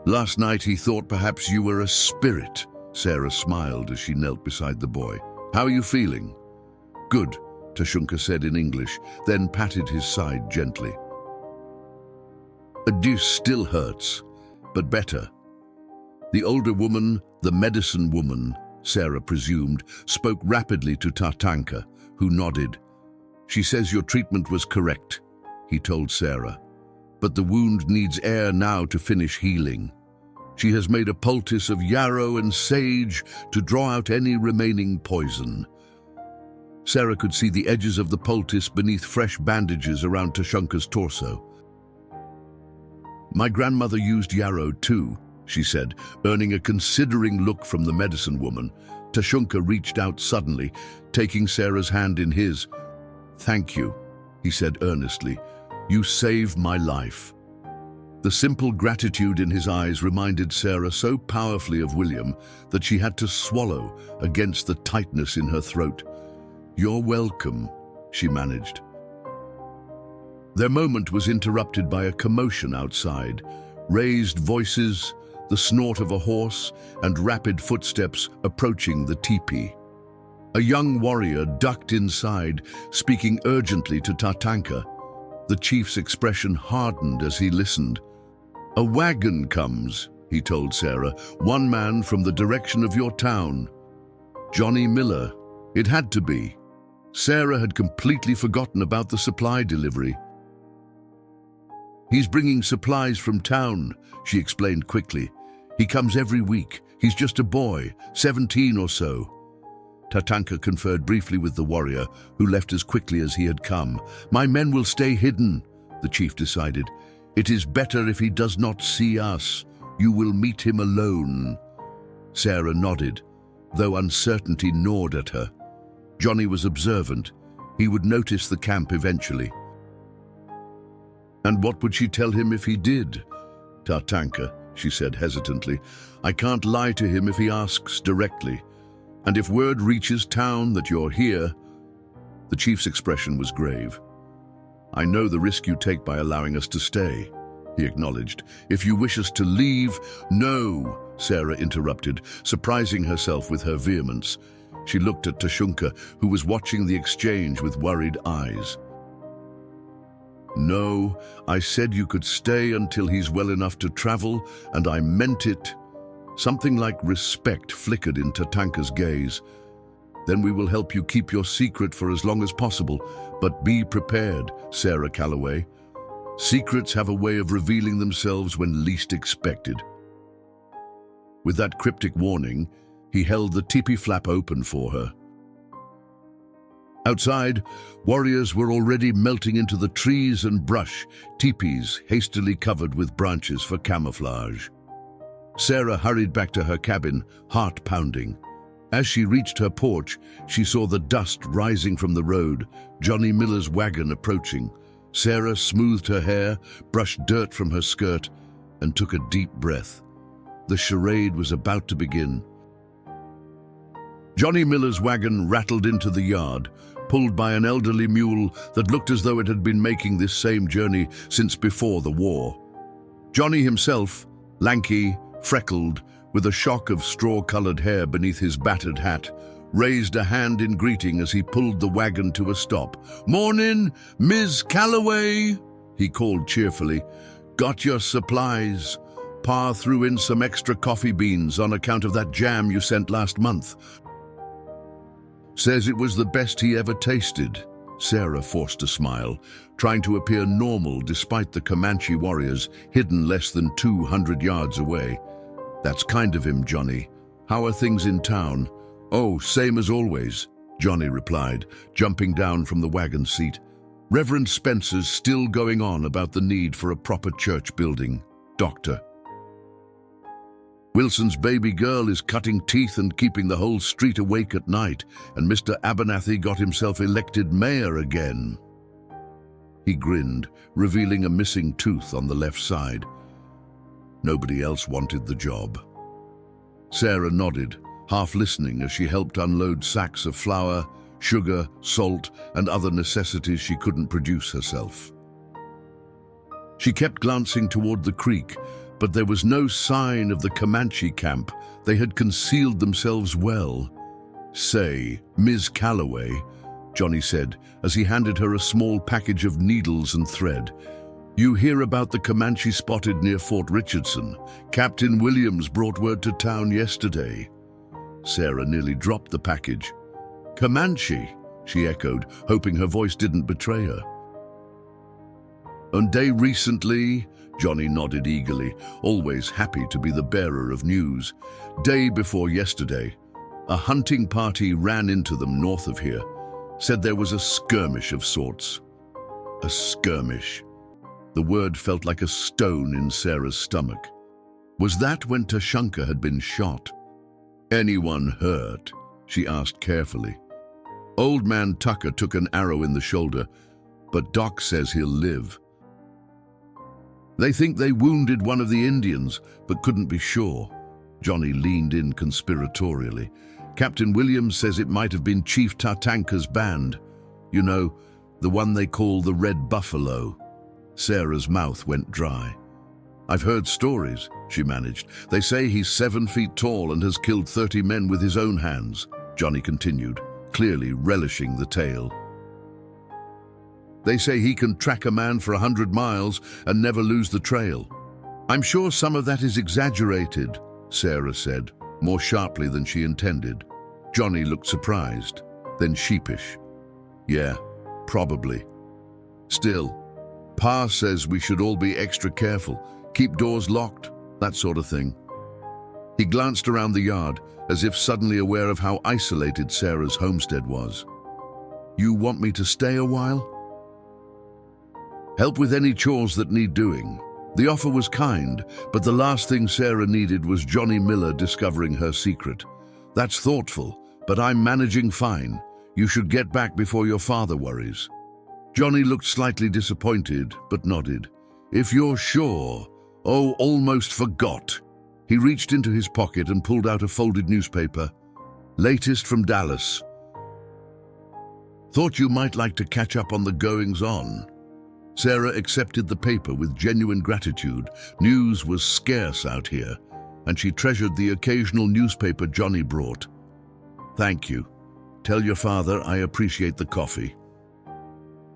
"Last night he thought perhaps you were a spirit, Sarah smiled as she knelt beside the boy. "How are you feeling?" "Good," Tashunka said in English, then patted his side gently. "A deuce still hurts, but better." The older woman, the medicine woman, Sarah presumed, spoke rapidly to Tatanka, who nodded. "She says your treatment was correct," he told Sarah. "But the wound needs air now to finish healing. She has made a poultice of yarrow and sage to draw out any remaining poison." Sarah could see the edges of the poultice beneath fresh bandages around Tashunka's torso. "My grandmother used yarrow too," she said, earning a considering look from the medicine woman. Tashunka reached out suddenly, taking Sarah's hand in his. "Thank you," he said earnestly. "You saved my life." The simple gratitude in his eyes reminded Sarah so powerfully of William that she had to swallow against the tightness in her throat. "You're welcome," she managed. Their moment was interrupted by a commotion outside. Raised voices, the snort of a horse, and rapid footsteps approaching the teepee. A young warrior ducked inside, speaking urgently to Tatanka. The chief's expression hardened as he listened. "A wagon comes," he told Sarah. "One man from the direction of your town." Johnny Miller. It had to be. Sarah had completely forgotten about the supply delivery. "He's bringing supplies from town," she explained quickly. "He comes every week. He's just a boy, 17 or so." Tatanka conferred briefly with the warrior, who left as quickly as he had come. "My men will stay hidden," the chief decided. "It is better if he does not see us. You will meet him alone." Sarah nodded, though uncertainty gnawed at her. Johnny was observant. He would notice the camp eventually. "And what would she tell him if he did?" "Tatanka," she said hesitantly. "I can't lie to him if he asks directly. And if word reaches town that you're here..." The chief's expression was grave. "I know the risk you take by allowing us to stay," he acknowledged. "If you wish us to leave..." "No," Sarah interrupted, surprising herself with her vehemence. She looked at Tashunka, who was watching the exchange with worried eyes. "No, I said you could stay until he's well enough to travel, and I meant it." Something like respect flickered in Tatanka's gaze. "Then we will help you keep your secret for as long as possible, but be prepared, Sarah Calloway. Secrets have a way of revealing themselves when least expected." With that cryptic warning, he held the teepee flap open for her. Outside, warriors were already melting into the trees and brush, teepees hastily covered with branches for camouflage. Sarah hurried back to her cabin, heart pounding. As she reached her porch, she saw the dust rising from the road, Johnny Miller's wagon approaching. Sarah smoothed her hair, brushed dirt from her skirt, and took a deep breath. The charade was about to begin. Johnny Miller's wagon rattled into the yard, pulled by an elderly mule that looked as though it had been making this same journey since before the war. Johnny himself, lanky, freckled, with a shock of straw-colored hair beneath his battered hat, raised a hand in greeting as he pulled the wagon to a stop. "Mornin', Ms. Calloway," he called cheerfully. "Got your supplies. Pa threw in some extra coffee beans on account of that jam you sent last month. Says it was the best he ever tasted." Sarah forced a smile, trying to appear normal despite the Comanche warriors hidden less than 200 yards away. "That's kind of him, Johnny. How are things in town?" "Oh, same as always," Johnny replied, jumping down from the wagon seat. "Reverend Spencer's still going on about the need for a proper church building. Doctor. Wilson's baby girl is cutting teeth and keeping the whole street awake at night, and Mr. Abernathy got himself elected mayor again." He grinned, revealing a missing tooth on the left side. Nobody else wanted the job. Sarah nodded, half listening as she helped unload sacks of flour, sugar, salt, and other necessities she couldn't produce herself. She kept glancing toward the creek, but there was no sign of the Comanche camp. They had concealed themselves well. "Say, Ms. Calloway," Johnny said as he handed her a small package of needles and thread. "You hear about the Comanche spotted near Fort Richardson? Captain Williams brought word to town yesterday." Sarah nearly dropped the package. "Comanche," she echoed, hoping her voice didn't betray her. "And day recently?" Johnny nodded eagerly, always happy to be the bearer of news. "Day before yesterday, a hunting party ran into them north of here. Said there was a skirmish of sorts." A skirmish. The word felt like a stone in Sarah's stomach. Was that when Tashanka had been shot? "Anyone hurt?" she asked carefully. "Old man Tucker took an arrow in the shoulder, but Doc says he'll live. They think they wounded one of the Indians, but couldn't be sure." Johnny leaned in conspiratorially. "Captain Williams says it might have been Chief Tatanka's band. You know, the one they call the Red Buffalo." Sarah's mouth went dry. "I've heard stories," she managed. "They say he's 7 feet tall and has killed 30 men with his own hands," Johnny continued, clearly relishing the tale. "They say he can track a man for 100 miles and never lose the trail." "I'm sure some of that is exaggerated," Sarah said, more sharply than she intended. Johnny looked surprised, then sheepish. "Yeah, probably. Still, Pa says we should all be extra careful, keep doors locked, that sort of thing." He glanced around the yard, as if suddenly aware of how isolated Sarah's homestead was. "You want me to stay a while? Help with any chores that need doing." The offer was kind, but the last thing Sarah needed was Johnny Miller discovering her secret. "That's thoughtful, but I'm managing fine. You should get back before your father worries." Johnny looked slightly disappointed, but nodded. "If you're sure." "Oh, almost forgot." He reached into his pocket and pulled out a folded newspaper. "Latest from Dallas. Thought you might like to catch up on the goings-on." Sarah accepted the paper with genuine gratitude. News was scarce out here, and she treasured the occasional newspaper Johnny brought. "Thank you. Tell your father I appreciate the coffee."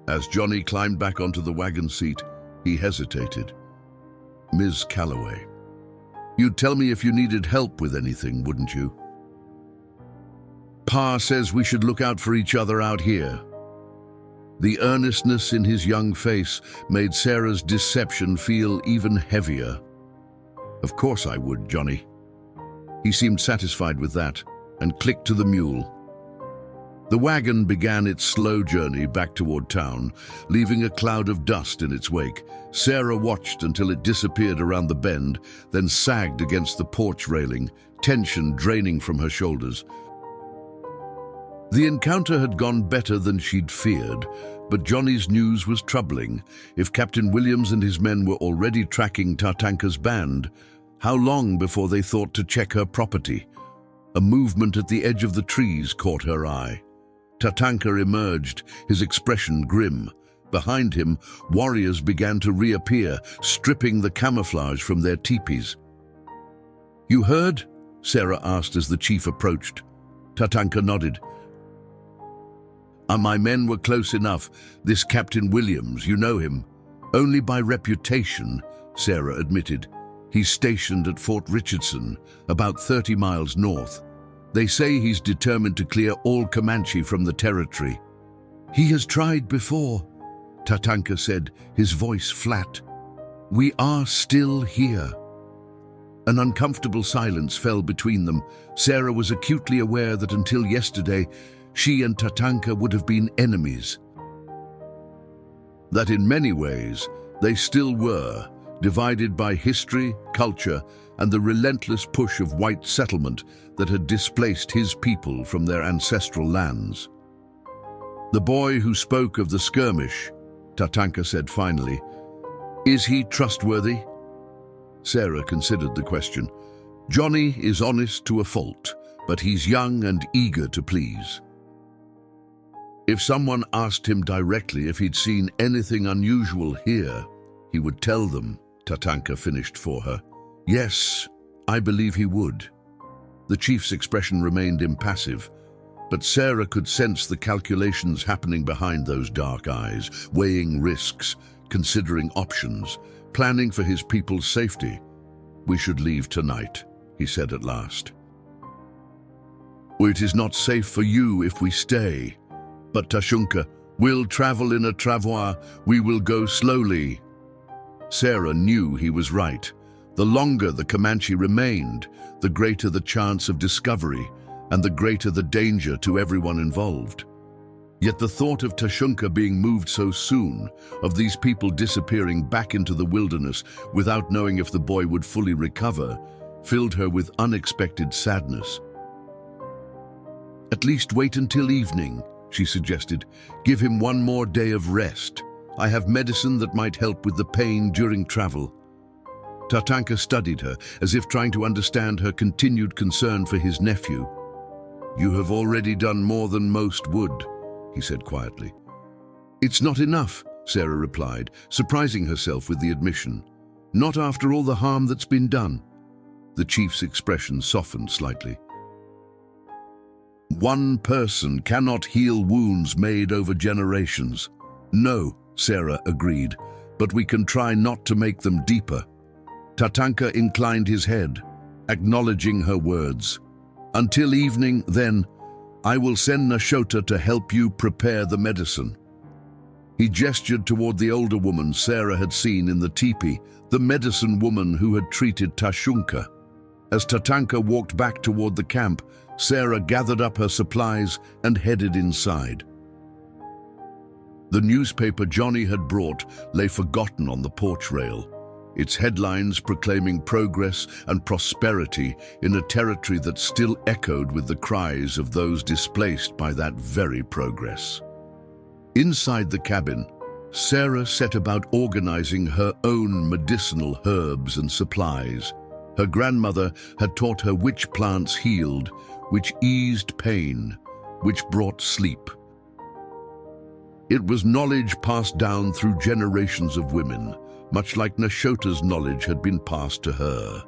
As Johnny climbed back onto the wagon seat, he hesitated. "Ms. Calloway, you'd tell me if you needed help with anything, wouldn't you? Pa says we should look out for each other out here." The earnestness in his young face made Sarah's deception feel even heavier. "Of course I would, Johnny." He seemed satisfied with that and clicked to the mule. The wagon began its slow journey back toward town, leaving a cloud of dust in its wake. Sarah watched until it disappeared around the bend, then sagged against the porch railing, tension draining from her shoulders. The encounter had gone better than she'd feared, but Johnny's news was troubling. If Captain Williams and his men were already tracking Tatanka's band, how long before they thought to check her property? A movement at the edge of the trees caught her eye. Tatanka emerged, his expression grim. Behind him, warriors began to reappear, stripping the camouflage from their teepees. "You heard?" Sarah asked as the chief approached. Tatanka nodded. My men were close enough. This Captain Williams, you know him?" "Only by reputation," Sarah admitted. "He's stationed at Fort Richardson, about 30 miles north. They say he's determined to clear all Comanche from the territory." "He has tried before," Tatanka said, his voice flat. "We are still here." An uncomfortable silence fell between them. Sarah was acutely aware that until yesterday, she and Tatanka would have been enemies. That in many ways, they still were, divided by history, culture, and the relentless push of white settlement that had displaced his people from their ancestral lands. "The boy who spoke of the skirmish," Tatanka said finally, "is he trustworthy?" Sarah considered the question. "Johnny is honest to a fault, but he's young and eager to please." If someone asked him directly if he'd seen anything unusual here, he would tell them, Tatanka finished for her. Yes, I believe he would. The chief's expression remained impassive, but Sarah could sense the calculations happening behind those dark eyes, weighing risks, considering options, planning for his people's safety. "We should leave tonight," he said at last. "It is not safe for you if we stay. But Tashunka, we'll travel in a travois, we will go slowly." Sarah knew he was right. The longer the Comanche remained, the greater the chance of discovery, and the greater the danger to everyone involved. Yet the thought of Tashunka being moved so soon, of these people disappearing back into the wilderness without knowing if the boy would fully recover, filled her with unexpected sadness. "At least wait until evening," she suggested. "Give him one more day of rest. I have medicine that might help with the pain during travel." Tatanka studied her, as if trying to understand her continued concern for his nephew. "You have already done more than most would," he said quietly. "It's not enough," Sarah replied, surprising herself with the admission. "Not after all the harm that's been done." The chief's expression softened slightly. "One person cannot heal wounds made over generations." "No," Sarah agreed, "but we can try not to make them deeper." Tatanka inclined his head, acknowledging her words. "Until evening, then, I will send Nashota to help you prepare the medicine." He gestured toward the older woman Sarah had seen in the teepee, the medicine woman who had treated Tashunka. As Tatanka walked back toward the camp, Sarah gathered up her supplies and headed inside. The newspaper Johnny had brought lay forgotten on the porch rail, its headlines proclaiming progress and prosperity in a territory that still echoed with the cries of those displaced by that very progress. Inside the cabin, Sarah set about organizing her own medicinal herbs and supplies. Her grandmother had taught her which plants healed, which eased pain, which brought sleep. It was knowledge passed down through generations of women, much like Nashota's knowledge had been passed to her.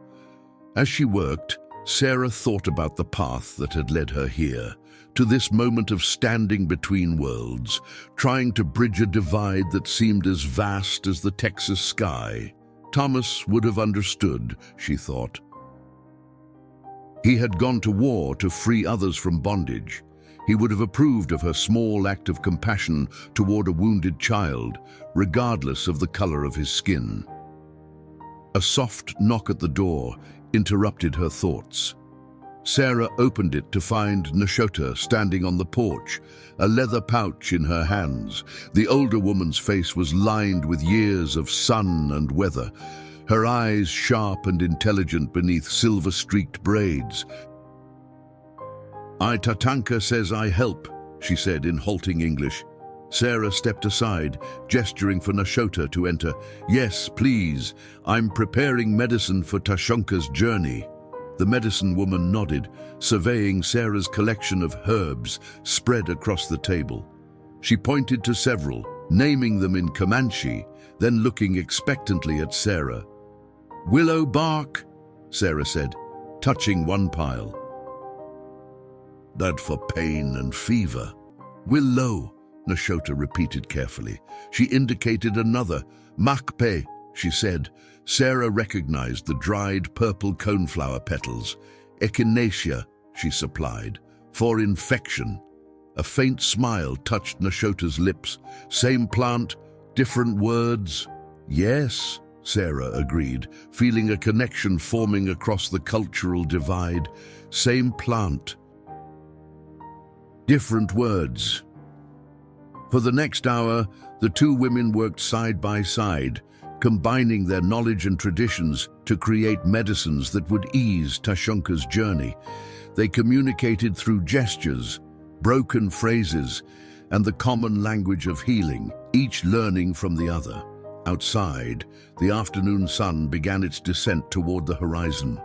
As she worked, Sarah thought about the path that had led her here, to this moment of standing between worlds, trying to bridge a divide that seemed as vast as the Texas sky. Thomas would have understood, she thought. He had gone to war to free others from bondage. He would have approved of her small act of compassion toward a wounded child, regardless of the color of his skin. A soft knock at the door interrupted her thoughts. Sarah opened it to find Nashota standing on the porch, a leather pouch in her hands. The older woman's face was lined with years of sun and weather, her eyes sharp and intelligent beneath silver-streaked braids. "Tatanka says I help," she said in halting English. Sarah stepped aside, gesturing for Nashota to enter. "Yes, please. I'm preparing medicine for Tashunka's journey." The medicine woman nodded, surveying Sarah's collection of herbs spread across the table. She pointed to several, naming them in Comanche, then looking expectantly at Sarah. "Willow bark," Sarah said, touching one pile. "That for pain and fever." "Willow," Nashota repeated carefully. She indicated another. "Makpe," she said. Sarah recognized the dried purple coneflower petals. "Echinacea," she supplied. "For infection." A faint smile touched Nashota's lips. "Same plant, different words." "Yes," Sarah agreed, feeling a connection forming across the cultural divide. "Same plant, different words." For the next hour, the two women worked side by side, combining their knowledge and traditions to create medicines that would ease Tashunka's journey. They communicated through gestures, broken phrases, and the common language of healing, each learning from the other. Outside, the afternoon sun began its descent toward the horizon.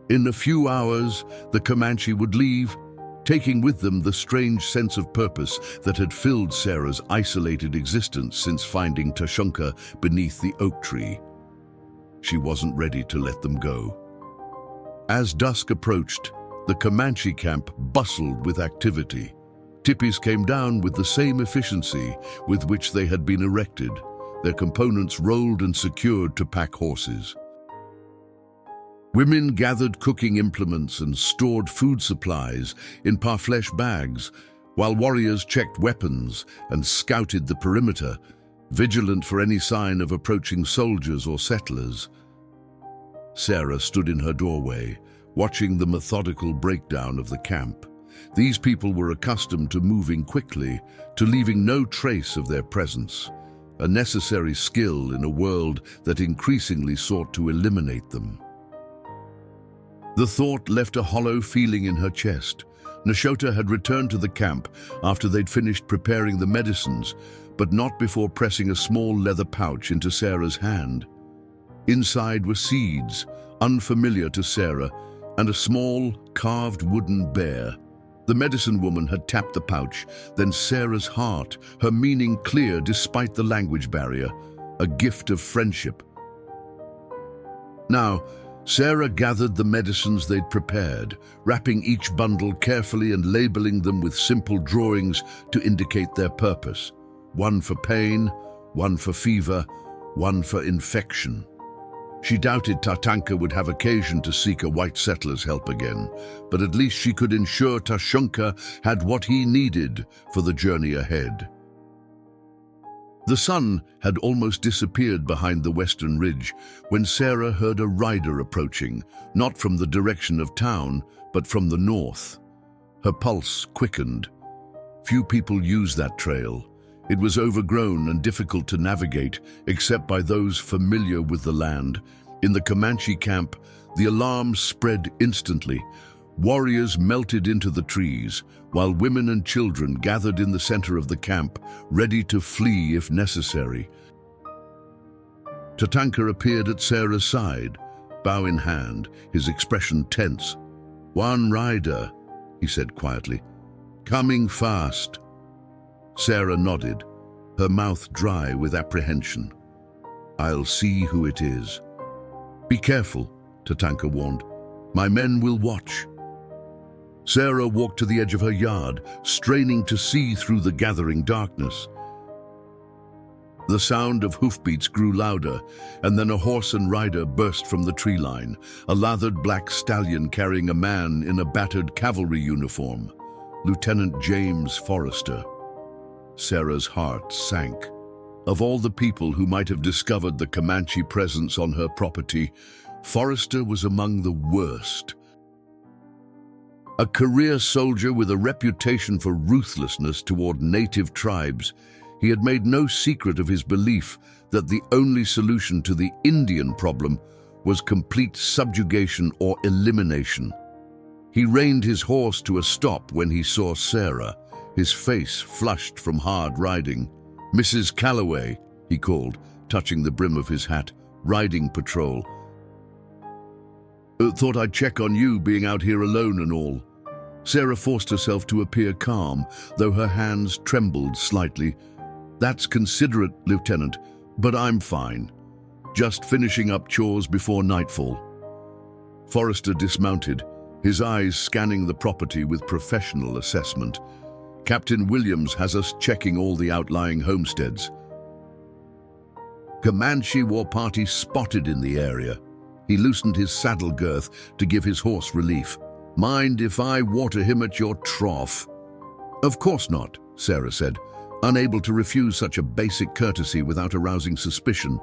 In a few hours, the Comanche would leave, taking with them the strange sense of purpose that had filled Sarah's isolated existence since finding Tashunka beneath the oak tree. she wasn't ready to let them go. As dusk approached, the Comanche camp bustled with activity. Tipis came down with the same efficiency with which they had been erected, their components rolled and secured to pack horses. Women gathered cooking implements and stored food supplies in parfleche bags, while warriors checked weapons and scouted the perimeter, vigilant for any sign of approaching soldiers or settlers. Sarah stood in her doorway, watching the methodical breakdown of the camp. These people were accustomed to moving quickly, to leaving no trace of their presence, a necessary skill in a world that increasingly sought to eliminate them. The thought left a hollow feeling in her chest. Nashota had returned to the camp after they'd finished preparing the medicines, but not before pressing a small leather pouch into Sarah's hand. Inside were seeds, unfamiliar to Sarah, and a small, carved wooden bear. The medicine woman had tapped the pouch, then Sarah's heart, her meaning clear despite the language barrier, a gift of friendship. Now, Sarah gathered the medicines they'd prepared, wrapping each bundle carefully and labeling them with simple drawings to indicate their purpose. One for pain, one for fever, one for infection. She doubted Tatanka would have occasion to seek a white settler's help again, but at least she could ensure Tashunka had what he needed for the journey ahead. The sun had almost disappeared behind the western ridge when Sarah heard a rider approaching, not from the direction of town, but from the north. Her pulse quickened. Few people use that trail. It was overgrown and difficult to navigate, except by those familiar with the land. In the Comanche camp, the alarm spread instantly. Warriors melted into the trees, while women and children gathered in the center of the camp, ready to flee if necessary. Tatanka appeared at Sarah's side, bow in hand, his expression tense. "One rider," he said quietly. "Coming fast." Sarah nodded, her mouth dry with apprehension. "I'll see who it is." "Be careful," Tatanka warned. "My men will watch." Sarah walked to the edge of her yard, straining to see through the gathering darkness. The sound of hoofbeats grew louder, and then a horse and rider burst from the tree line, a lathered black stallion carrying a man in a battered cavalry uniform, Lieutenant James Forrester. Sarah's heart sank. Of all the people who might have discovered the Comanche presence on her property, Forrester was among the worst. A career soldier with a reputation for ruthlessness toward native tribes, he had made no secret of his belief that the only solution to the Indian problem was complete subjugation or elimination. He reined his horse to a stop when he saw Sarah, his face flushed from hard riding. "Mrs. Calloway," he called, touching the brim of his hat, "riding patrol. Thought I'd check on you being out here alone and all." Sarah forced herself to appear calm, though her hands trembled slightly. "That's considerate, Lieutenant, but I'm fine. Just finishing up chores before nightfall." Forrester dismounted, his eyes scanning the property with professional assessment. "Captain Williams has us checking all the outlying homesteads." Comanche war party spotted in the area. He loosened his saddle girth to give his horse relief. "Mind if I water him at your trough?" "Of course not," Sarah said, unable to refuse such a basic courtesy without arousing suspicion.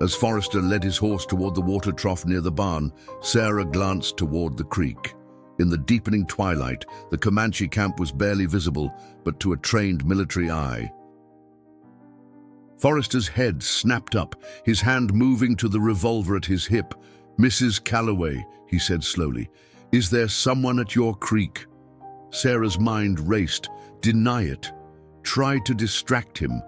As Forrester led his horse toward the water trough near the barn, Sarah glanced toward the creek. In the deepening twilight, the Comanche camp was barely visible, but to a trained military eye. Forrester's head snapped up, his hand moving to the revolver at his hip. "Mrs. Calloway," he said slowly, "is there someone at your creek?" Sarah's mind raced. Deny it. Try to distract him,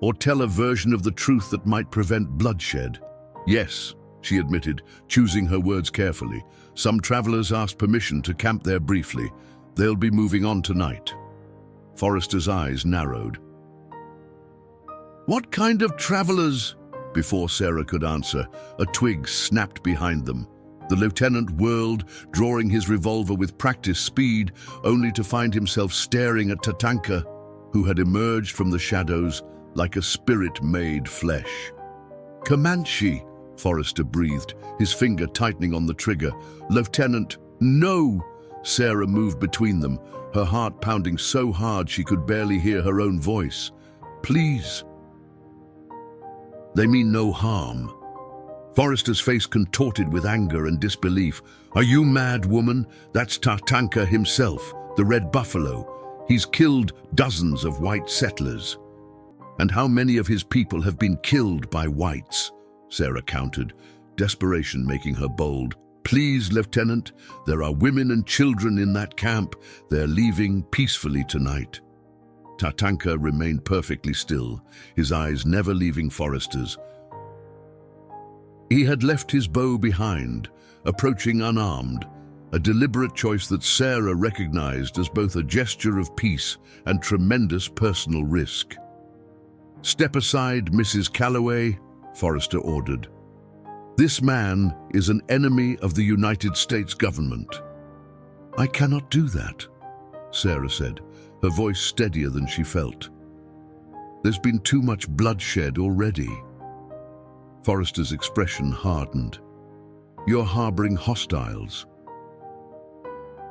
or tell a version of the truth that might prevent bloodshed. "Yes," she admitted, choosing her words carefully. "Some travelers asked permission to camp there briefly. They'll be moving on tonight." Forrester's eyes narrowed. "What kind of travelers?" Before Sarah could answer, a twig snapped behind them. The lieutenant whirled, drawing his revolver with practiced speed, only to find himself staring at Tatanka, who had emerged from the shadows like a spirit made flesh. "Comanche," Forrester breathed, his finger tightening on the trigger. "Lieutenant, no!" Sarah moved between them, her heart pounding so hard she could barely hear her own voice. "Please." "They mean no harm." Forrester's face contorted with anger and disbelief. "Are you mad, woman? That's Tatanka himself, the Red Buffalo. He's killed dozens of white settlers." "And how many of his people have been killed by whites?" Sarah countered, desperation making her bold. "Please, Lieutenant, there are women and children in that camp. They're leaving peacefully tonight." Tatanka remained perfectly still, his eyes never leaving Forrester's. He had left his bow behind, approaching unarmed, a deliberate choice that Sarah recognized as both a gesture of peace and tremendous personal risk. "Step aside, Mrs. Calloway," Forrester ordered. "This man is an enemy of the United States government." "I cannot do that," Sarah said, her voice steadier than she felt. "There's been too much bloodshed already." Forrester's expression hardened. "You're harboring hostiles."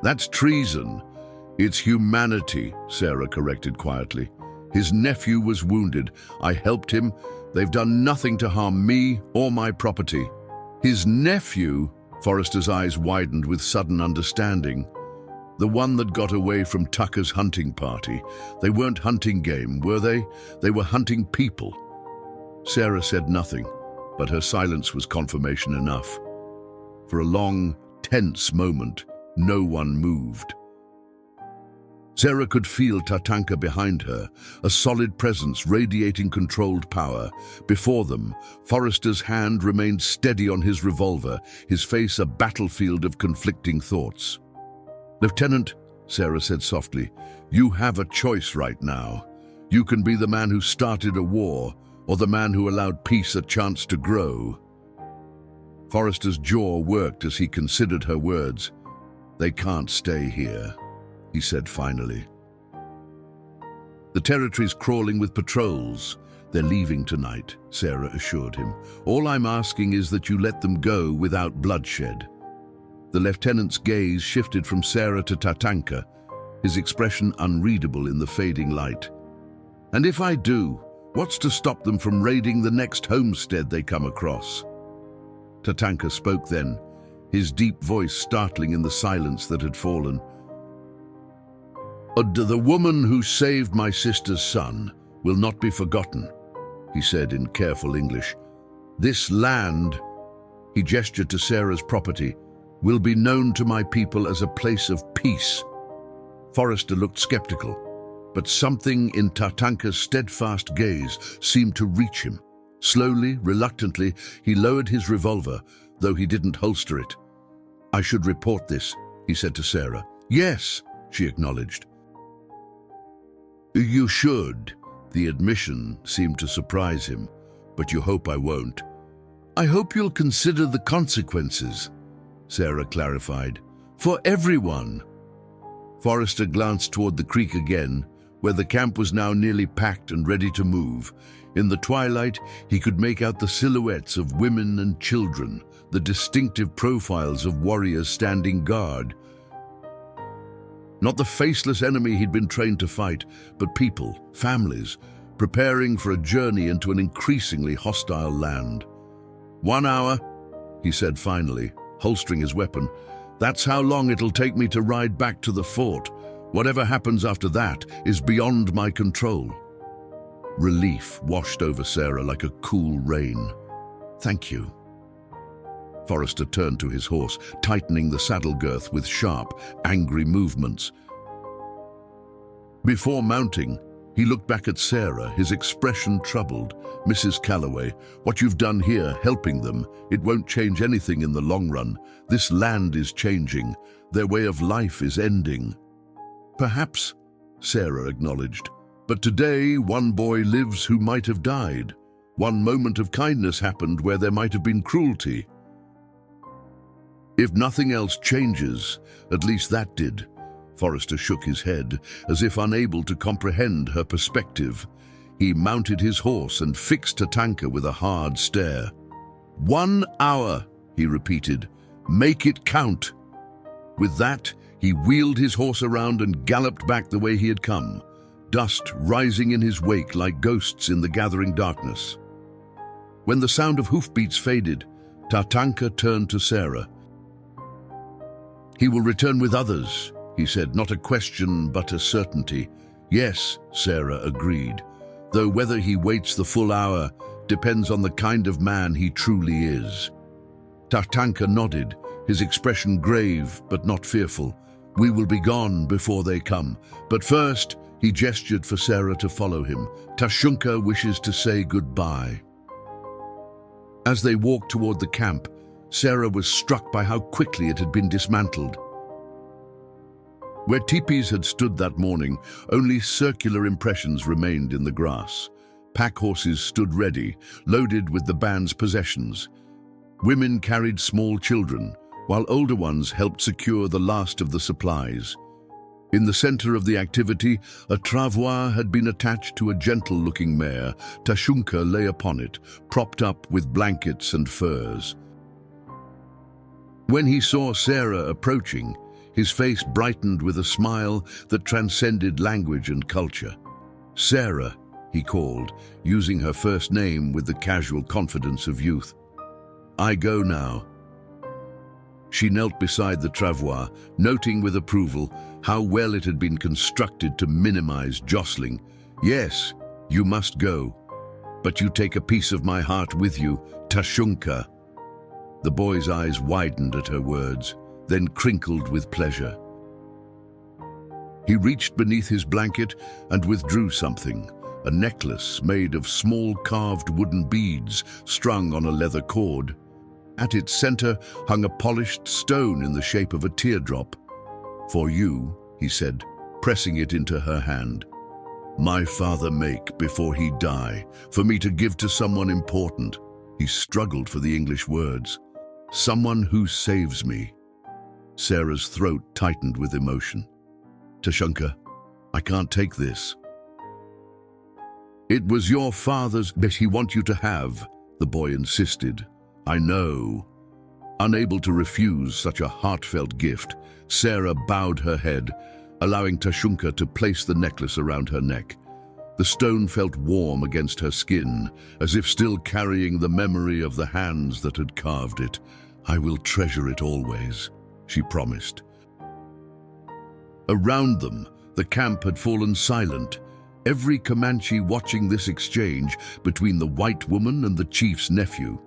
"That's treason. It's humanity," Sarah corrected quietly. "His nephew was wounded. I helped him. They've done nothing to harm me or my property." "His nephew?" Forrester's eyes widened with sudden understanding. "The one that got away from Tucker's hunting party. They weren't hunting game, were they? They were hunting people." Sarah said nothing, but her silence was confirmation enough. For a long, tense moment, no one moved. Sarah could feel Tatanka behind her, a solid presence radiating controlled power. Before them, Forrester's hand remained steady on his revolver, his face a battlefield of conflicting thoughts. "Lieutenant," Sarah said softly, "you have a choice right now. You can be the man who started a war, or the man who allowed peace a chance to grow." Forrester's jaw worked as he considered her words. "They can't stay here," he said finally. "The territory's crawling with patrols. They're leaving tonight," Sarah assured him. "All I'm asking is that you let them go without bloodshed." The lieutenant's gaze shifted from Sarah to Tatanka, his expression unreadable in the fading light. "And if I do, what's to stop them from raiding the next homestead they come across?" Tatanka spoke then, his deep voice startling in the silence that had fallen. "The woman who saved my sister's son will not be forgotten," he said in careful English. "This land," he gestured to Sarah's property, "will be known to my people as a place of peace." Forrester looked skeptical, but something in Tatanka's steadfast gaze seemed to reach him. Slowly, reluctantly, he lowered his revolver, though he didn't holster it. "I should report this," he said to Sarah. "Yes," she acknowledged. "You should." The admission seemed to surprise him. "But you hope I won't." "I hope you'll consider the consequences," Sarah clarified. "For everyone." Forrester glanced toward the creek again, where the camp was now nearly packed and ready to move. In the twilight, he could make out the silhouettes of women and children, the distinctive profiles of warriors standing guard. Not the faceless enemy he'd been trained to fight, but people, families, preparing for a journey into an increasingly hostile land. "1 hour," he said finally, holstering his weapon. "That's how long it'll take me to ride back to the fort. Whatever happens after that is beyond my control." Relief washed over Sarah like a cool rain. "Thank you." Forrester turned to his horse, tightening the saddle girth with sharp, angry movements. Before mounting, he looked back at Sarah, his expression troubled. "Mrs. Calloway, what you've done here, helping them, it won't change anything in the long run. This land is changing. Their way of life is ending." "Perhaps," Sarah acknowledged, "but today one boy lives who might have died. One moment of kindness happened where there might have been cruelty. If nothing else changes, at least that did. Forrester shook his head, as if unable to comprehend her perspective. He mounted his horse and fixed Tatanka with a hard stare. 1 hour, he repeated. Make it count. With that, he wheeled his horse around and galloped back the way he had come, dust rising in his wake like ghosts in the gathering darkness. When the sound of hoofbeats faded, Tatanka turned to Sarah. He will return with others, he said, not a question but a certainty. Yes, Sarah agreed, though whether he waits the full hour depends on the kind of man he truly is. Tatanka nodded, his expression grave but not fearful. We will be gone before they come, but first he gestured for Sarah to follow him. Tashunka wishes to say goodbye. As they walked toward the camp, Sarah was struck by how quickly it had been dismantled. Where teepees had stood that morning, only circular impressions remained in the grass. Pack horses stood ready, loaded with the band's possessions. Women carried small children, while older ones helped secure the last of the supplies. In the center of the activity, a travois had been attached to a gentle-looking mare. Tashunka lay upon it, propped up with blankets and furs. When he saw Sarah approaching, his face brightened with a smile that transcended language and culture. Sarah, he called, using her first name with the casual confidence of youth. I go now. She knelt beside the travois, noting with approval how well it had been constructed to minimize jostling. Yes, you must go, but you take a piece of my heart with you, Tashunka. The boy's eyes widened at her words, then crinkled with pleasure. He reached beneath his blanket and withdrew something, a necklace made of small carved wooden beads strung on a leather cord. At its center hung a polished stone in the shape of a teardrop. For you, he said, pressing it into her hand. My father make before he die, for me to give to someone important. He struggled for the English words. Someone who saves me. Sarah's throat tightened with emotion. Tashunka, I can't take this. It was your father's that he want you to have, the boy insisted. I know. Unable to refuse such a heartfelt gift, Sarah bowed her head, allowing Tashunka to place the necklace around her neck. The stone felt warm against her skin, as if still carrying the memory of the hands that had carved it. I will treasure it always, she promised. Around them, the camp had fallen silent, every Comanche watching this exchange between the white woman and the chief's nephew.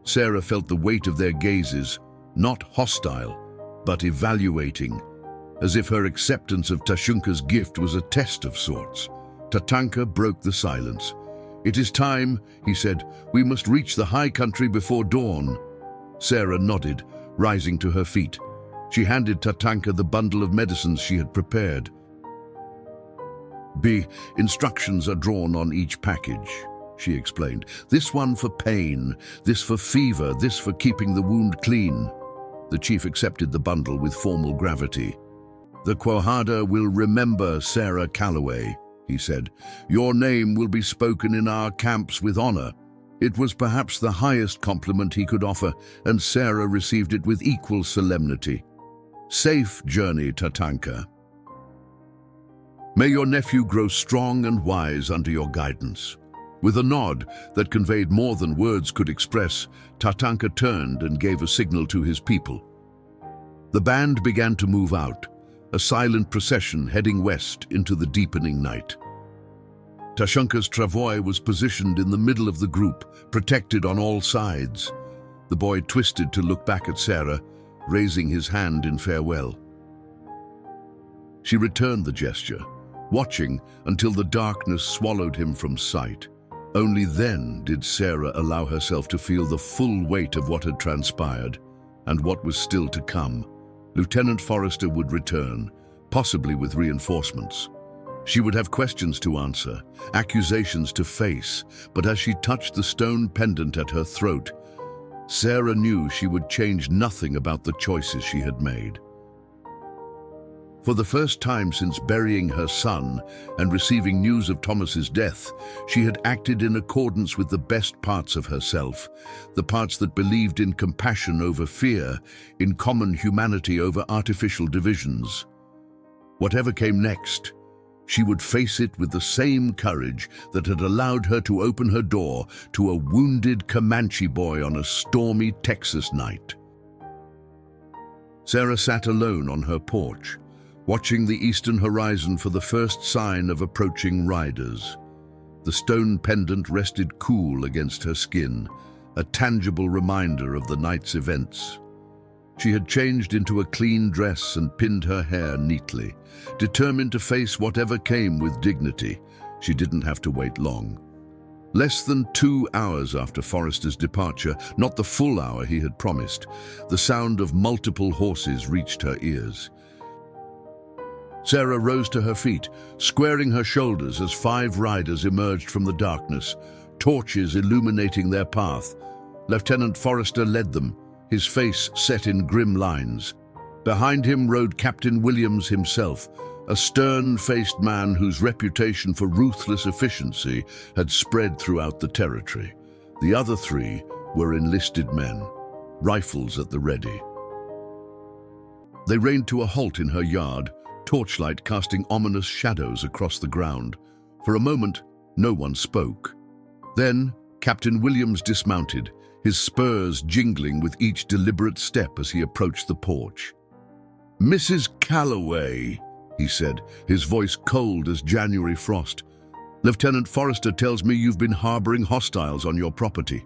Sarah felt the weight of their gazes, not hostile, but evaluating, as if her acceptance of Tashunka's gift was a test of sorts. Tatanka broke the silence. It is time, he said. We must reach the high country before dawn. Sarah nodded, rising to her feet. She handed Tatanka the bundle of medicines she had prepared. Instructions are drawn on each package, she explained. This one for pain, this for fever, this for keeping the wound clean. The chief accepted the bundle with formal gravity. The Quahada will remember Sarah Calloway, he said. Your name will be spoken in our camps with honor. It was perhaps the highest compliment he could offer, and Sarah received it with equal solemnity. Safe journey, Tatanka. May your nephew grow strong and wise under your guidance. With a nod that conveyed more than words could express, Tatanka turned and gave a signal to his people. The band began to move out, a silent procession heading west into the deepening night. Tashunka's travois was positioned in the middle of the group, protected on all sides. The boy twisted to look back at Sarah, raising his hand in farewell. She returned the gesture, watching until the darkness swallowed him from sight. Only then did Sarah allow herself to feel the full weight of what had transpired and what was still to come. Lieutenant Forrester would return, possibly with reinforcements. She would have questions to answer, accusations to face, but as she touched the stone pendant at her throat, Sarah knew she would change nothing about the choices she had made. For the first time since burying her son and receiving news of Thomas's death, she had acted in accordance with the best parts of herself, the parts that believed in compassion over fear, in common humanity over artificial divisions. Whatever came next, she would face it with the same courage that had allowed her to open her door to a wounded Comanche boy on a stormy Texas night. Sarah sat alone on her porch, watching the eastern horizon for the first sign of approaching riders. The stone pendant rested cool against her skin, a tangible reminder of the night's events. She had changed into a clean dress and pinned her hair neatly, determined to face whatever came with dignity. She didn't have to wait long. Less than 2 hours after Forrester's departure, not the full hour he had promised, the sound of multiple horses reached her ears. Sarah rose to her feet, squaring her shoulders as 5 riders emerged from the darkness, torches illuminating their path. Lieutenant Forrester led them, his face set in grim lines. Behind him rode Captain Williams himself, a stern-faced man whose reputation for ruthless efficiency had spread throughout the territory. The other 3 were enlisted men, rifles at the ready. They reined to a halt in her yard, torchlight casting ominous shadows across the ground. For a moment, no one spoke. Then, Captain Williams dismounted, his spurs jingling with each deliberate step as he approached the porch. "Mrs. Calloway," he said, his voice cold as January frost. "Lieutenant Forrester tells me you've been harboring hostiles on your property."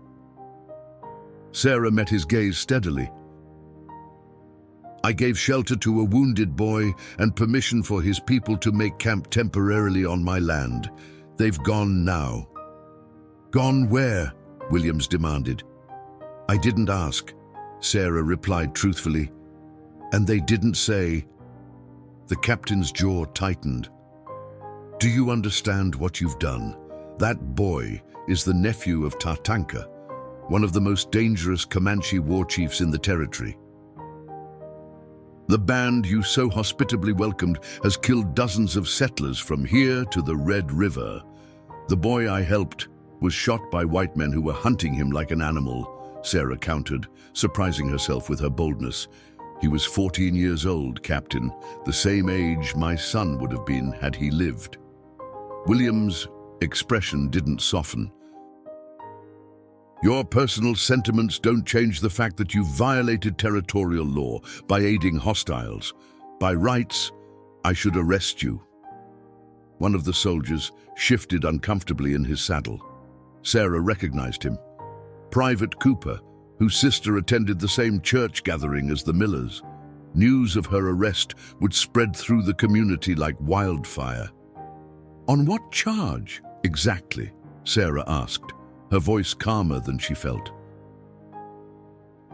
Sarah met his gaze steadily. "I gave shelter to a wounded boy and permission for his people to make camp temporarily on my land. They've gone now." "Gone where?" Williams demanded. "I didn't ask," Sarah replied truthfully. "And they didn't say." The captain's jaw tightened. "Do you understand what you've done? That boy is the nephew of Tatanka, one of the most dangerous Comanche war chiefs in the territory. The band you so hospitably welcomed has killed dozens of settlers from here to the Red River. The boy I helped was shot by white men who were hunting him like an animal," Sarah countered, surprising herself with her boldness. "He was 14 years old, Captain, the same age my son would have been had he lived." Williams' expression didn't soften. "Your personal sentiments don't change the fact that you violated territorial law by aiding hostiles. By rights, I should arrest you." One of the soldiers shifted uncomfortably in his saddle. Sarah recognized him. Private Cooper, whose sister attended the same church gathering as the Millers. News of her arrest would spread through the community like wildfire. "On what charge, exactly?" Sarah asked, her voice calmer than she felt.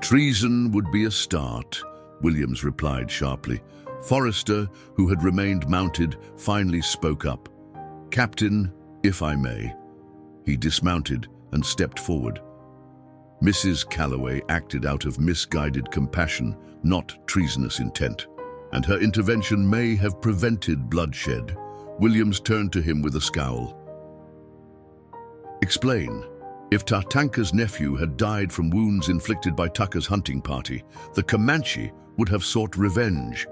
"Treason would be a start," Williams replied sharply. Forrester, who had remained mounted, finally spoke up. "Captain, if I may." He dismounted and stepped forward. Mrs. Calloway acted out of misguided compassion, not treasonous intent, and her intervention may have prevented bloodshed. Williams turned to him with a scowl. "Explain. If Tatanka's nephew had died from wounds inflicted by Tucker's hunting party, the Comanche would have sought revenge,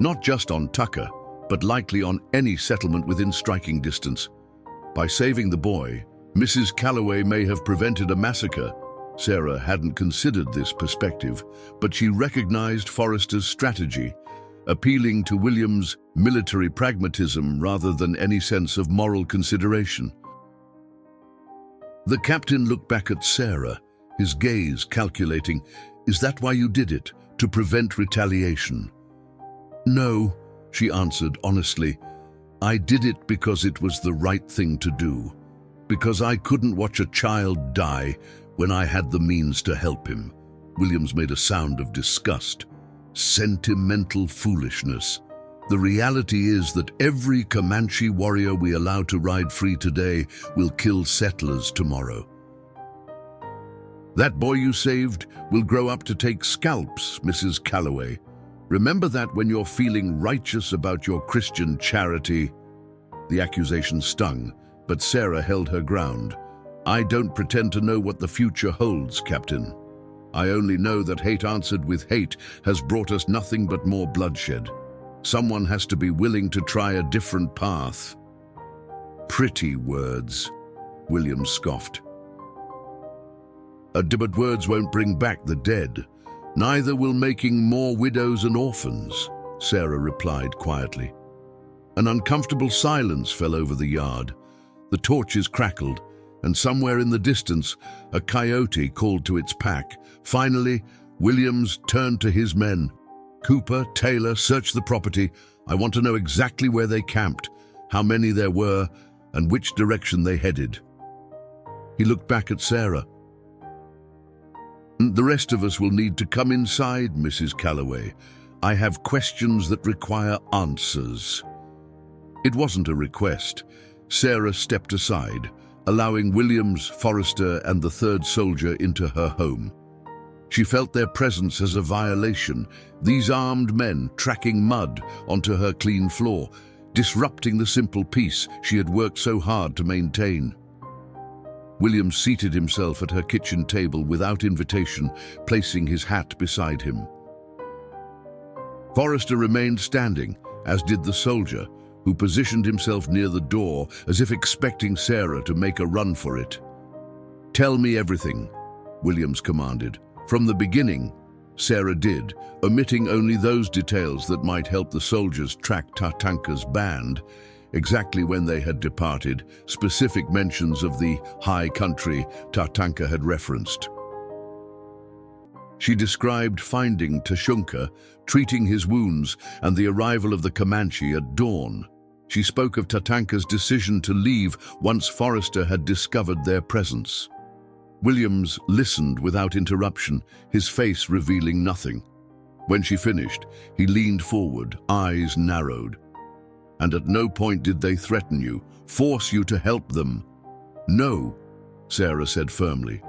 not just on Tucker, but likely on any settlement within striking distance. By saving the boy, Mrs. Calloway may have prevented a massacre." Sarah hadn't considered this perspective, but she recognized Forrester's strategy, appealing to Williams' military pragmatism rather than any sense of moral consideration. The captain looked back at Sarah, his gaze calculating. "Is that why you did it, to prevent retaliation?" "No," she answered honestly. "I did it because it was the right thing to do. Because I couldn't watch a child die when I had the means to help him." Williams made a sound of disgust. "Sentimental foolishness." The reality is that every Comanche warrior we allow to ride free today will kill settlers tomorrow. That boy you saved will grow up to take scalps, Mrs. Calloway. Remember that when you're feeling righteous about your Christian charity." The accusation stung, but Sarah held her ground. "I don't pretend to know what the future holds, Captain. I only know that hate answered with hate has brought us nothing but more bloodshed. Someone has to be willing to try a different path." "Pretty words," William scoffed. "But words won't bring back the dead. Neither will making more widows and orphans," Sarah replied quietly. An uncomfortable silence fell over the yard. The torches crackled, and somewhere in the distance, a coyote called to its pack. Finally, Williams turned to his men. "Cooper, Taylor, search the property. I want to know exactly where they camped, how many there were, and which direction they headed." He looked back at Sarah. "The rest of us will need to come inside, Mrs. Calloway. I have questions that require answers." It wasn't a request. Sarah stepped aside, allowing Williams, Forrester, and the third soldier into her home. She felt their presence as a violation, these armed men tracking mud onto her clean floor, disrupting the simple peace she had worked so hard to maintain. William seated himself at her kitchen table without invitation, placing his hat beside him. Forrester remained standing, as did the soldier, who positioned himself near the door as if expecting Sarah to make a run for it. "Tell me everything," Williams commanded. From the beginning, Sarah did, omitting only those details that might help the soldiers track Tatanka's band, exactly when they had departed, specific mentions of the high country Tatanka had referenced. She described finding Tashunka, treating his wounds, and the arrival of the Comanche at dawn. She spoke of Tatanka's decision to leave once Forrester had discovered their presence. Williams listened without interruption, his face revealing nothing. When she finished, he leaned forward, eyes narrowed. "And at no point did they threaten you, force you to help them?" "No," Sarah said firmly.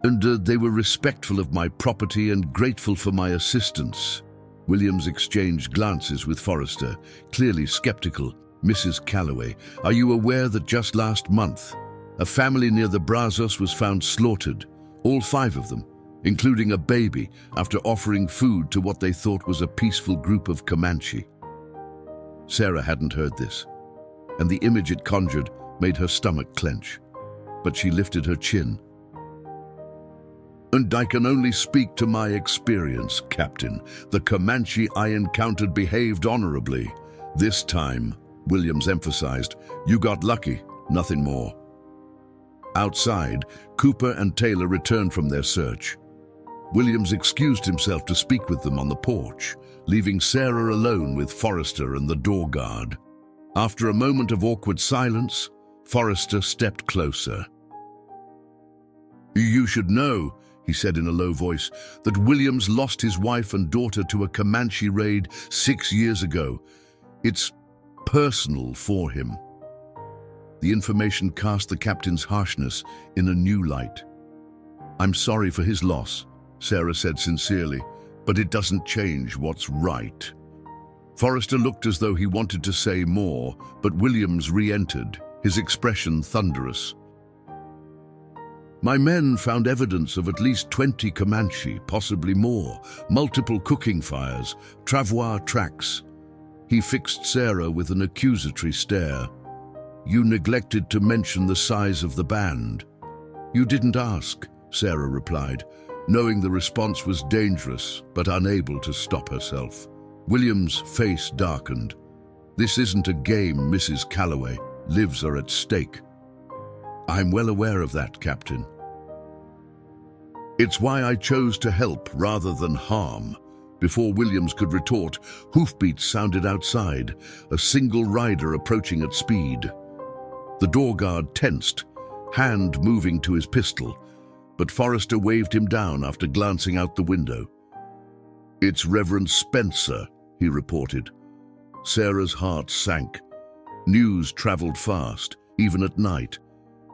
"And they were respectful of my property and grateful for my assistance." Williams exchanged glances with Forrester, clearly skeptical. "Mrs. Calloway, are you aware that just last month, a family near the Brazos was found slaughtered, all 5 of them, including a baby, after offering food to what they thought was a peaceful group of Comanche?" Sarah hadn't heard this, and the image it conjured made her stomach clench. But she lifted her chin. "And I can only speak to my experience, Captain. The Comanche I encountered behaved honorably. This time," Williams emphasized, "you got lucky, nothing more." Outside, Cooper and Taylor returned from their search. Williams excused himself to speak with them on the porch, leaving Sarah alone with Forrester and the door guard. After a moment of awkward silence, Forrester stepped closer. "You should know," he said in a low voice, "that Williams lost his wife and daughter to a Comanche raid 6 years ago. It's personal for him." The information cast the captain's harshness in a new light. "I'm sorry for his loss," Sarah said sincerely, "but it doesn't change what's right." Forrester looked as though he wanted to say more, but Williams re-entered, his expression thunderous. "My men found evidence of at least 20 Comanche, possibly more, multiple cooking fires, travois tracks." He fixed Sarah with an accusatory stare. "You neglected to mention the size of the band." "You didn't ask," Sarah replied, knowing the response was dangerous but unable to stop herself. William's face darkened. "This isn't a game, Mrs. Calloway. Lives are at stake." "I'm well aware of that, Captain. It's why I chose to help rather than harm." Before Williams could retort, hoofbeats sounded outside, a single rider approaching at speed. The door guard tensed, hand moving to his pistol, but Forrester waved him down after glancing out the window. "It's Reverend Spencer," he reported. Sarah's heart sank. News traveled fast, even at night.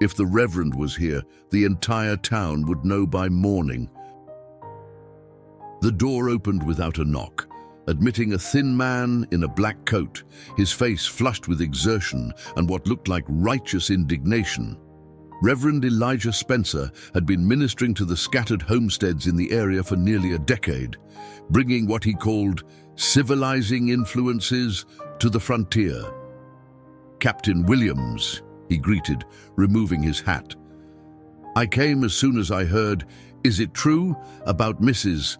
If the Reverend was here, the entire town would know by morning. The door opened without a knock, admitting a thin man in a black coat, his face flushed with exertion and what looked like righteous indignation. Reverend Elijah Spencer had been ministering to the scattered homesteads in the area for nearly a decade, bringing what he called civilizing influences to the frontier. "Captain Williams," he greeted, removing his hat. "I came as soon as I heard, is it true, about Mrs.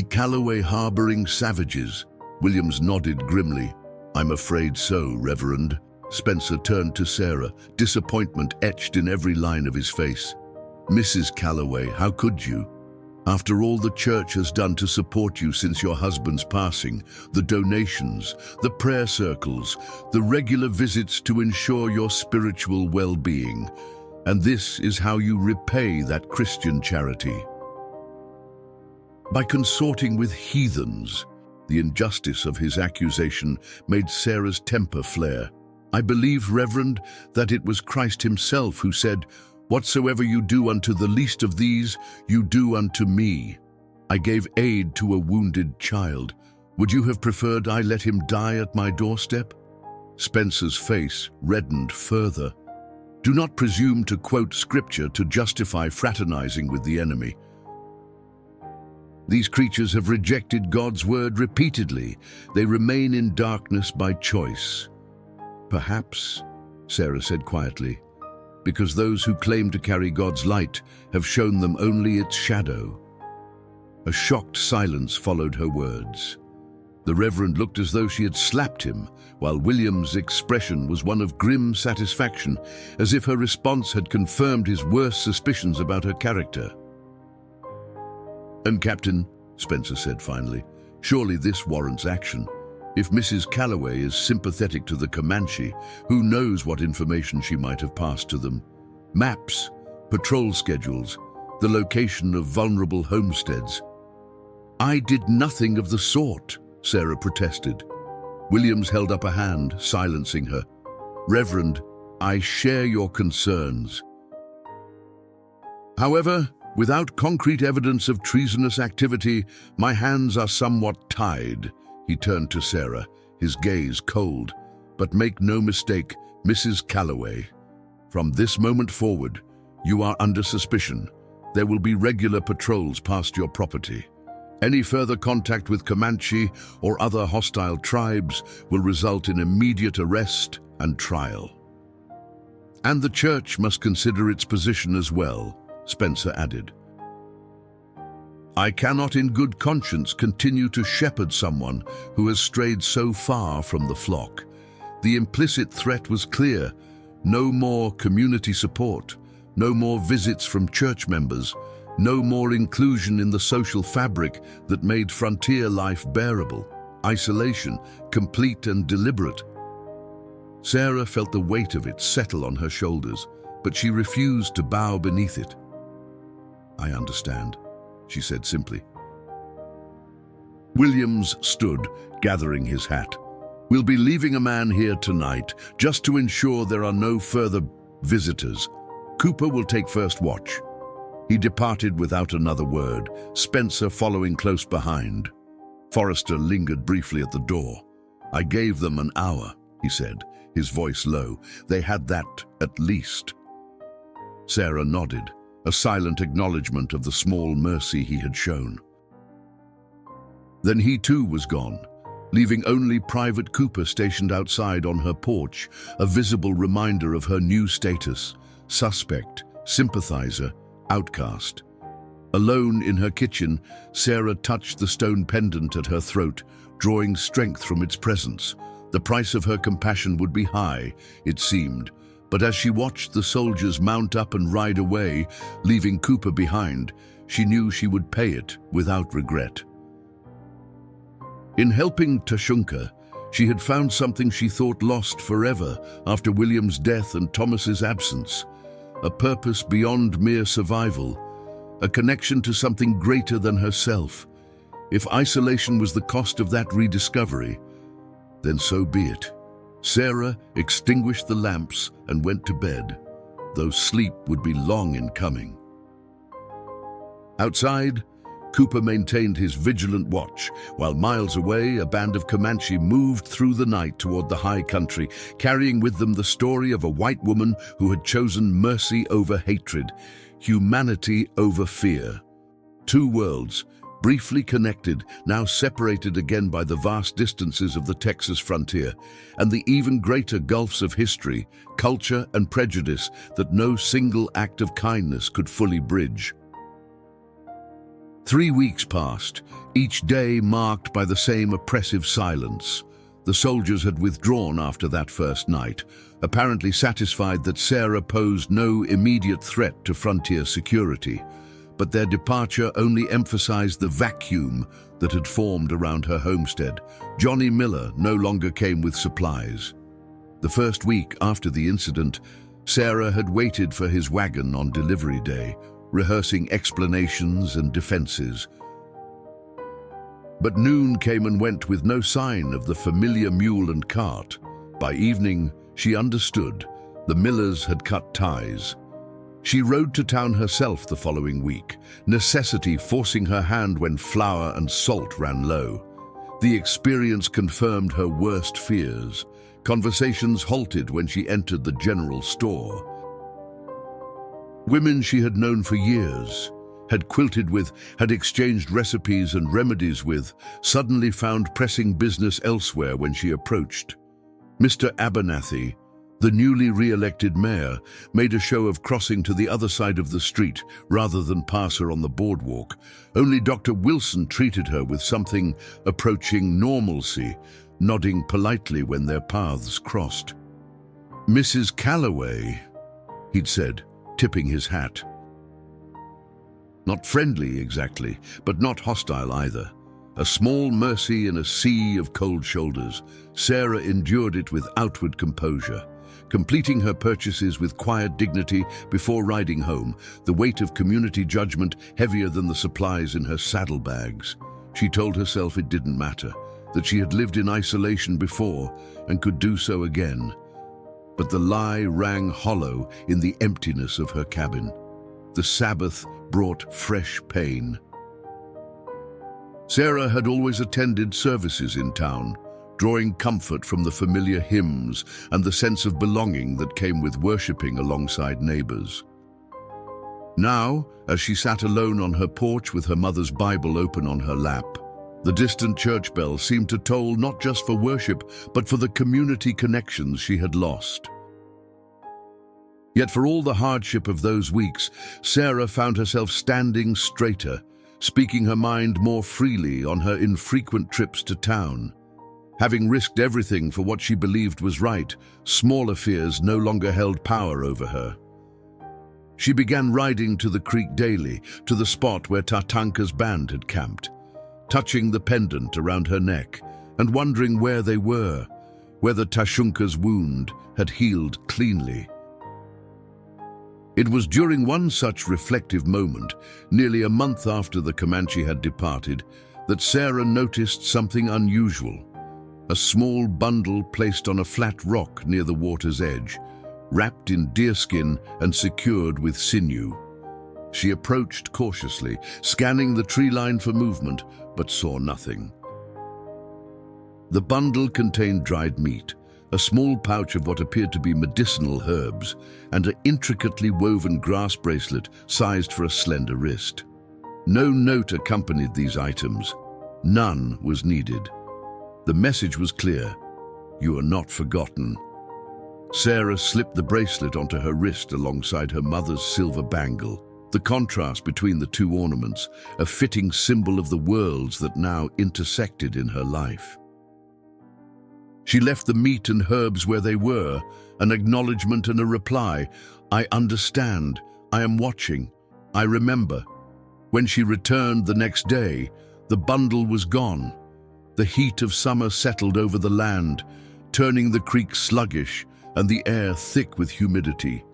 Callaway harboring savages?" Williams nodded grimly. "I'm afraid so, Reverend." Spencer turned to Sarah, disappointment etched in every line of his face. "Mrs. Callaway, how could you? After all the church has done to support you since your husband's passing, the donations, the prayer circles, the regular visits to ensure your spiritual well-being, and this is how you repay that Christian charity. By consorting with heathens." The injustice of his accusation made Sarah's temper flare. "I believe, Reverend, that it was Christ himself who said, 'Whatsoever you do unto the least of these, you do unto me.' I gave aid to a wounded child. Would you have preferred I let him die at my doorstep?" Spencer's face reddened further. "Do not presume to quote scripture to justify fraternizing with the enemy. These creatures have rejected God's word repeatedly. They remain in darkness by choice." "Perhaps," Sarah said quietly, "because those who claim to carry God's light have shown them only its shadow." A shocked silence followed her words. The Reverend looked as though she had slapped him, while William's expression was one of grim satisfaction, as if her response had confirmed his worst suspicions about her character. "And Captain," Spencer said finally, "surely this warrants action. If Mrs. Callaway is sympathetic to the Comanche, who knows what information she might have passed to them? Maps, patrol schedules, the location of vulnerable homesteads." "I did nothing of the sort," Sarah protested. Williams held up a hand, silencing her. "Reverend, I share your concerns. However, without concrete evidence of treasonous activity, my hands are somewhat tied." He turned to Sarah, his gaze cold. "But make no mistake, Mrs. Callaway. From this moment forward, you are under suspicion. There will be regular patrols past your property. Any further contact with Comanche or other hostile tribes will result in immediate arrest and trial. And the church must consider its position as well," Spencer added. "I cannot in good conscience continue to shepherd someone who has strayed so far from the flock." The implicit threat was clear. No more community support, no more visits from church members, no more inclusion in the social fabric that made frontier life bearable. Isolation, complete and deliberate. Sarah felt the weight of it settle on her shoulders, but she refused to bow beneath it. "I understand," she said simply. Williams stood, gathering his hat. "We'll be leaving a man here tonight, just to ensure there are no further visitors. Cooper will take first watch." He departed without another word, Spencer following close behind. Forrester lingered briefly at the door. "I gave them an hour," he said, his voice low. "They had that, at least." Sarah nodded, a silent acknowledgement of the small mercy he had shown. Then he too was gone, leaving only Private Cooper stationed outside on her porch, a visible reminder of her new status: suspect, sympathizer, outcast. Alone in her kitchen, Sarah touched the stone pendant at her throat, drawing strength from its presence. The price of her compassion would be high, it seemed, but as she watched the soldiers mount up and ride away, leaving Cooper behind, she knew she would pay it without regret. In helping Tashunka, she had found something she thought lost forever after William's death and Thomas's absence: a purpose beyond mere survival, a connection to something greater than herself. If isolation was the cost of that rediscovery, then so be it. Sarah extinguished the lamps and went to bed, though sleep would be long in coming. Outside, Cooper maintained his vigilant watch, while miles away, a band of Comanche moved through the night toward the high country, carrying with them the story of a white woman who had chosen mercy over hatred, humanity over fear. Two worlds, briefly connected, now separated again by the vast distances of the Texas frontier, and the even greater gulfs of history, culture, and prejudice that no single act of kindness could fully bridge. 3 weeks passed, each day marked by the same oppressive silence. The soldiers had withdrawn after that first night, apparently satisfied that Sarah posed no immediate threat to frontier security. But their departure only emphasized the vacuum that had formed around her homestead. Johnny Miller no longer came with supplies. The first week after the incident, Sarah had waited for his wagon on delivery day, rehearsing explanations and defenses. But noon came and went with no sign of the familiar mule and cart. By evening, she understood. The Millers had cut ties. She rode to town herself the following week, necessity forcing her hand when flour and salt ran low. The experience confirmed her worst fears. Conversations halted when she entered the general store. Women she had known for years, had quilted with, had exchanged recipes and remedies with, suddenly found pressing business elsewhere when she approached. Mr. Abernathy, the newly re-elected mayor, made a show of crossing to the other side of the street rather than pass her on the boardwalk. Only Dr. Wilson treated her with something approaching normalcy, nodding politely when their paths crossed. "Mrs. Calloway," he'd said, tipping his hat. Not friendly exactly, but not hostile either. A small mercy in a sea of cold shoulders. Sarah endured it with outward composure, completing her purchases with quiet dignity before riding home, the weight of community judgment heavier than the supplies in her saddlebags. She told herself it didn't matter, that she had lived in isolation before and could do so again. But the lie rang hollow in the emptiness of her cabin. The Sabbath brought fresh pain. Sarah had always attended services in town, drawing comfort from the familiar hymns and the sense of belonging that came with worshipping alongside neighbors. Now, as she sat alone on her porch with her mother's Bible open on her lap, the distant church bell seemed to toll not just for worship, but for the community connections she had lost. Yet for all the hardship of those weeks, Sarah found herself standing straighter, speaking her mind more freely on her infrequent trips to town. Having risked everything for what she believed was right, smaller fears no longer held power over her. She began riding to the creek daily, to the spot where Tatanka's band had camped, touching the pendant around her neck and wondering where they were, whether Tashunka's wound had healed cleanly. It was during one such reflective moment, nearly a month after the Comanche had departed, that Sarah noticed something unusual. A small bundle placed on a flat rock near the water's edge, wrapped in deerskin and secured with sinew. She approached cautiously, scanning the tree line for movement, but saw nothing. The bundle contained dried meat, a small pouch of what appeared to be medicinal herbs, and an intricately woven grass bracelet sized for a slender wrist. No note accompanied these items. None was needed. The message was clear: you are not forgotten. Sarah slipped the bracelet onto her wrist alongside her mother's silver bangle. The contrast between the two ornaments, a fitting symbol of the worlds that now intersected in her life. She left the meat and herbs where they were, an acknowledgement and a reply. "I understand. I am watching. I remember." When she returned the next day, the bundle was gone. The heat of summer settled over the land, turning the creek sluggish and the air thick with humidity.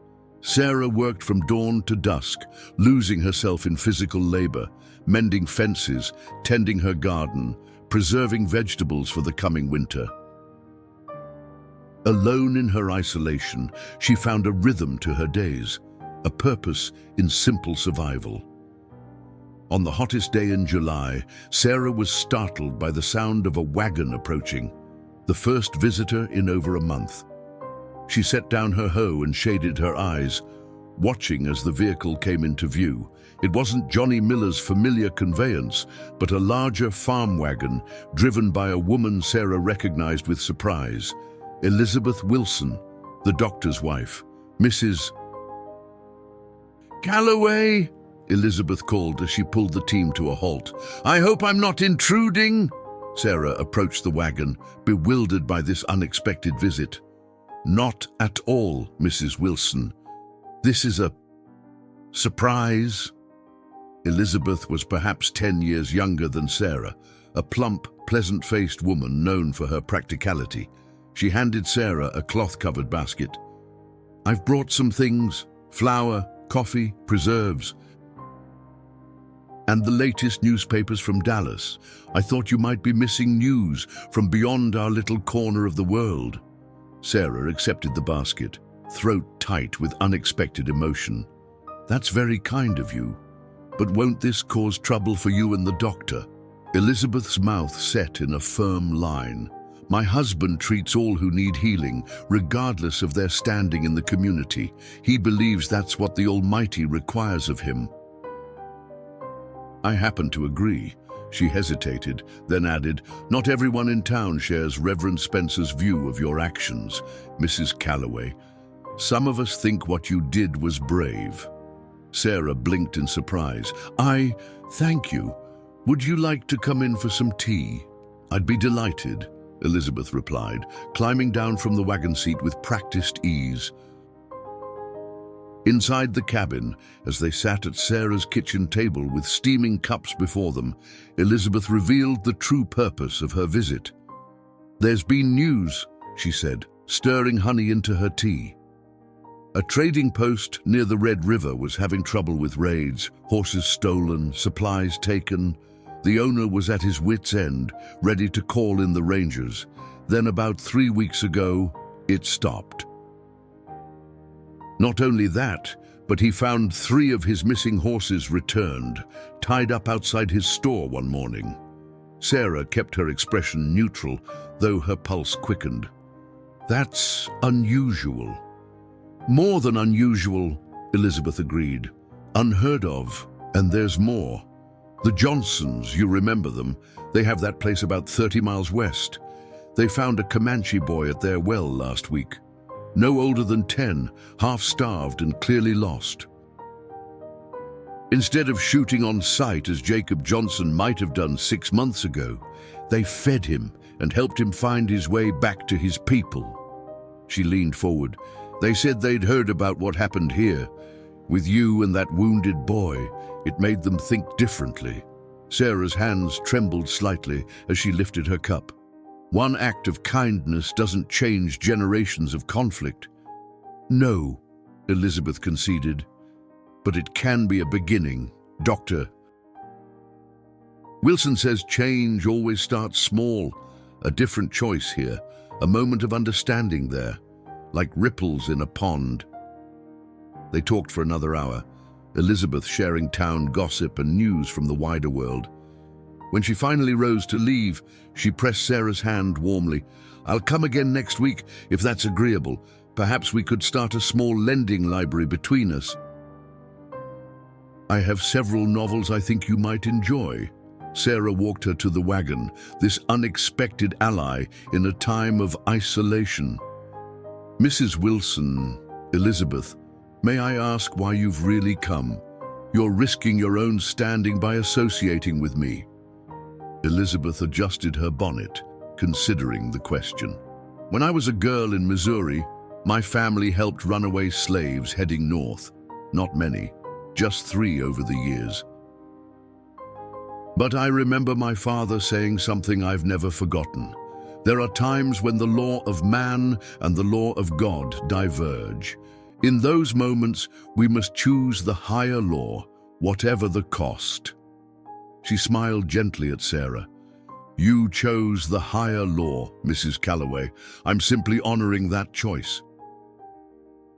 Sarah worked from dawn to dusk, losing herself in physical labor, mending fences, tending her garden, preserving vegetables for the coming winter. Alone in her isolation, she found a rhythm to her days, a purpose in simple survival. On the hottest day in July, Sarah was startled by the sound of a wagon approaching, the first visitor in over a month. She set down her hoe and shaded her eyes, watching as the vehicle came into view. It wasn't Johnny Miller's familiar conveyance, but a larger farm wagon driven by a woman Sarah recognized with surprise, Elizabeth Wilson, the doctor's wife, Mrs. Calloway, Elizabeth called as she pulled the team to a halt. "I hope I'm not intruding." Sarah approached the wagon, bewildered by this unexpected visit. "Not at all, Mrs. Wilson. This is a surprise." Elizabeth was perhaps 10 years younger than Sarah, a plump, pleasant-faced woman known for her practicality. She handed Sarah a cloth-covered basket. "I've brought some things: flour, coffee, preserves, and the latest newspapers from Dallas. I thought you might be missing news from beyond our little corner of the world." Sarah accepted the basket, throat tight with unexpected emotion. "That's very kind of you. But won't this cause trouble for you and the doctor?" Elizabeth's mouth set in a firm line. "My husband treats all who need healing, regardless of their standing in the community. He believes that's what the Almighty requires of him." I happen to agree. She hesitated, then added, "Not everyone in town shares Reverend Spencer's view of your actions, Mrs. Calloway. Some of us think what you did was brave." Sarah blinked in surprise. Thank you. Would you like to come in for some tea?" "I'd be delighted," Elizabeth replied, climbing down from the wagon seat with practiced ease. Inside the cabin, as they sat at Sarah's kitchen table with steaming cups before them, Elizabeth revealed the true purpose of her visit. "There's been news," she said, stirring honey into her tea. A trading post near the Red River was having trouble with raids, horses stolen, supplies taken. The owner was at his wit's end, ready to call in the rangers. Then about 3 weeks ago, it stopped. Not only that, but he found 3 of his missing horses returned, tied up outside his store one morning. Sarah kept her expression neutral, though her pulse quickened. "That's unusual." "More than unusual," Elizabeth agreed. "Unheard of. And there's more. The Johnsons, you remember them, they have that place about 30 miles west. They found a Comanche boy at their well last week. No older than 10, half-starved and clearly lost. Instead of shooting on sight as Jacob Johnson might have done 6 months ago, they fed him and helped him find his way back to his people." She leaned forward. "They said they'd heard about what happened here. With you and that wounded boy, it made them think differently." Sarah's hands trembled slightly as she lifted her cup. "One act of kindness doesn't change generations of conflict." "No," Elizabeth conceded, "but it can be a beginning, Doctor." Wilson says change always starts small. A different choice here, a moment of understanding there, like ripples in a pond. They talked for another hour, Elizabeth sharing town gossip and news from the wider world. When she finally rose to leave, she pressed Sarah's hand warmly. "I'll come again next week, if that's agreeable. Perhaps we could start a small lending library between us. I have several novels I think you might enjoy." Sarah walked her to the wagon, this unexpected ally in a time of isolation. "Mrs. Wilson, Elizabeth, may I ask why you've really come? You're risking your own standing by associating with me." Elizabeth adjusted her bonnet, considering the question. "When I was a girl in Missouri, my family helped runaway slaves heading north. Not many, just 3 over the years. But I remember my father saying something I've never forgotten. There are times when the law of man and the law of God diverge. In those moments, we must choose the higher law, whatever the cost. She smiled gently at Sarah. You chose the higher law, Mrs. Calloway. I'm simply honoring that choice.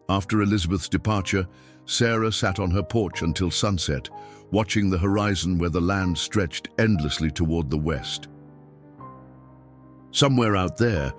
After Elizabeth's departure, Sarah sat on her porch until sunset, watching the horizon where the land stretched endlessly toward the west. Somewhere out there,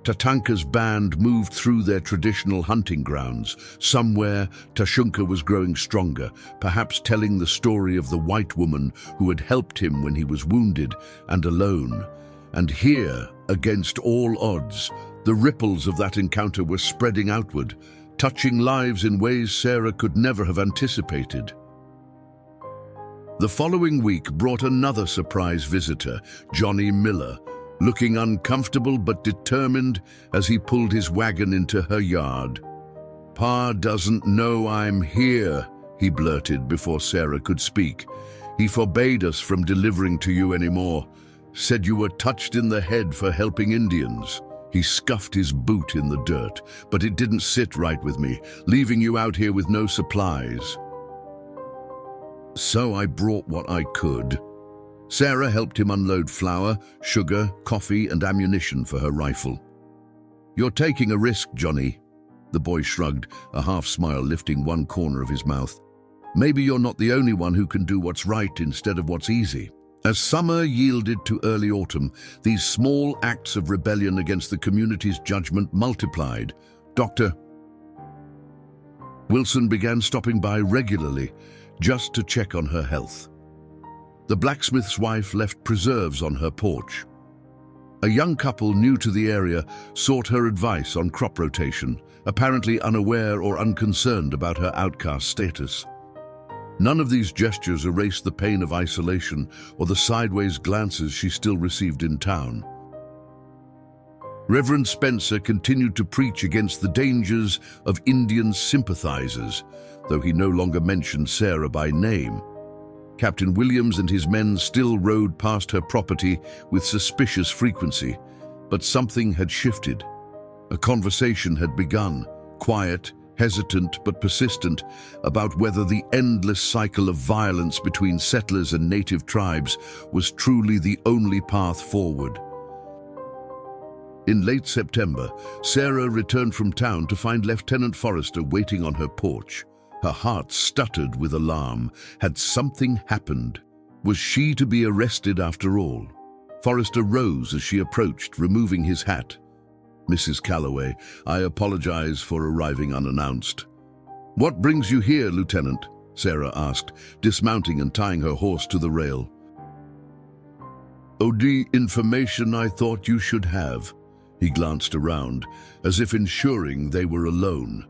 Tatanka's band moved through their traditional hunting grounds. Somewhere, Tashunka was growing stronger, perhaps telling the story of the white woman who had helped him when he was wounded and alone. And here, against all odds, the ripples of that encounter were spreading outward, touching lives in ways Sarah could never have anticipated. The following week brought another surprise visitor, Johnny Miller, looking uncomfortable but determined as he pulled his wagon into her yard. "Pa doesn't know I'm here," he blurted before Sarah could speak. "He forbade us from delivering to you anymore. Said you were touched in the head for helping Indians." He scuffed his boot in the dirt, "But it didn't sit right with me, leaving you out here with no supplies. So I brought what I could." Sarah helped him unload flour, sugar, coffee, and ammunition for her rifle. "You're taking a risk, Johnny." The boy shrugged, a half-smile lifting one corner of his mouth. "Maybe you're not the only one who can do what's right instead of what's easy." As summer yielded to early autumn, these small acts of rebellion against the community's judgment multiplied. Dr. Wilson began stopping by regularly, just to check on her health. The blacksmith's wife left preserves on her porch. A young couple new to the area sought her advice on crop rotation, apparently unaware or unconcerned about her outcast status. None of these gestures erased the pain of isolation or the sideways glances she still received in town. Reverend Spencer continued to preach against the dangers of Indian sympathizers, though he no longer mentioned Sarah by name. Captain Williams and his men still rode past her property with suspicious frequency, but something had shifted. A conversation had begun, quiet, hesitant but persistent, about whether the endless cycle of violence between settlers and native tribes was truly the only path forward. In late September, Sarah returned from town to find Lieutenant Forrester waiting on her porch. Her heart stuttered with alarm. Had something happened? Was she to be arrested after all? Forrester rose as she approached, removing his hat. "Mrs. Calloway, I apologize for arriving unannounced." "What brings you here, Lieutenant?" Sarah asked, dismounting and tying her horse to the rail. "Oh, the information I thought you should have." He glanced around, as if ensuring they were alone.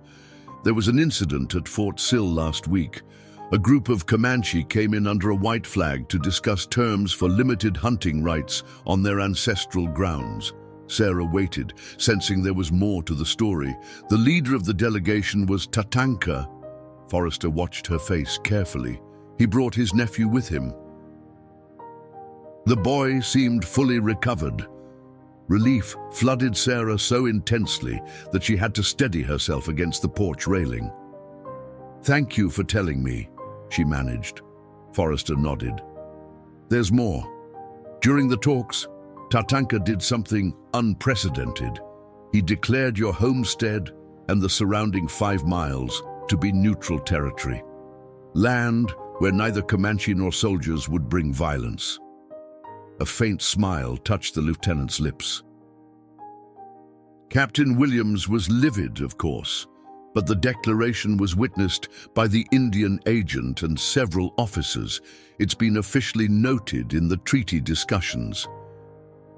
"There was an incident at Fort Sill last week. A group of Comanche came in under a white flag to discuss terms for limited hunting rights on their ancestral grounds." Sarah waited, sensing there was more to the story. The leader of the delegation was Tatanka. Forrester watched her face carefully. He brought his nephew with him. The boy seemed fully recovered. Relief flooded Sarah so intensely that she had to steady herself against the porch railing. "Thank you for telling me," she managed. Forrester nodded. "There's more. During the talks, Tatanka did something unprecedented. He declared your homestead and the surrounding 5 miles to be neutral territory. Land where neither Comanche nor soldiers would bring violence." A faint smile touched the lieutenant's lips. Captain Williams was livid, of course, but the declaration was witnessed by the Indian agent and several officers. It's been officially noted in the treaty discussions.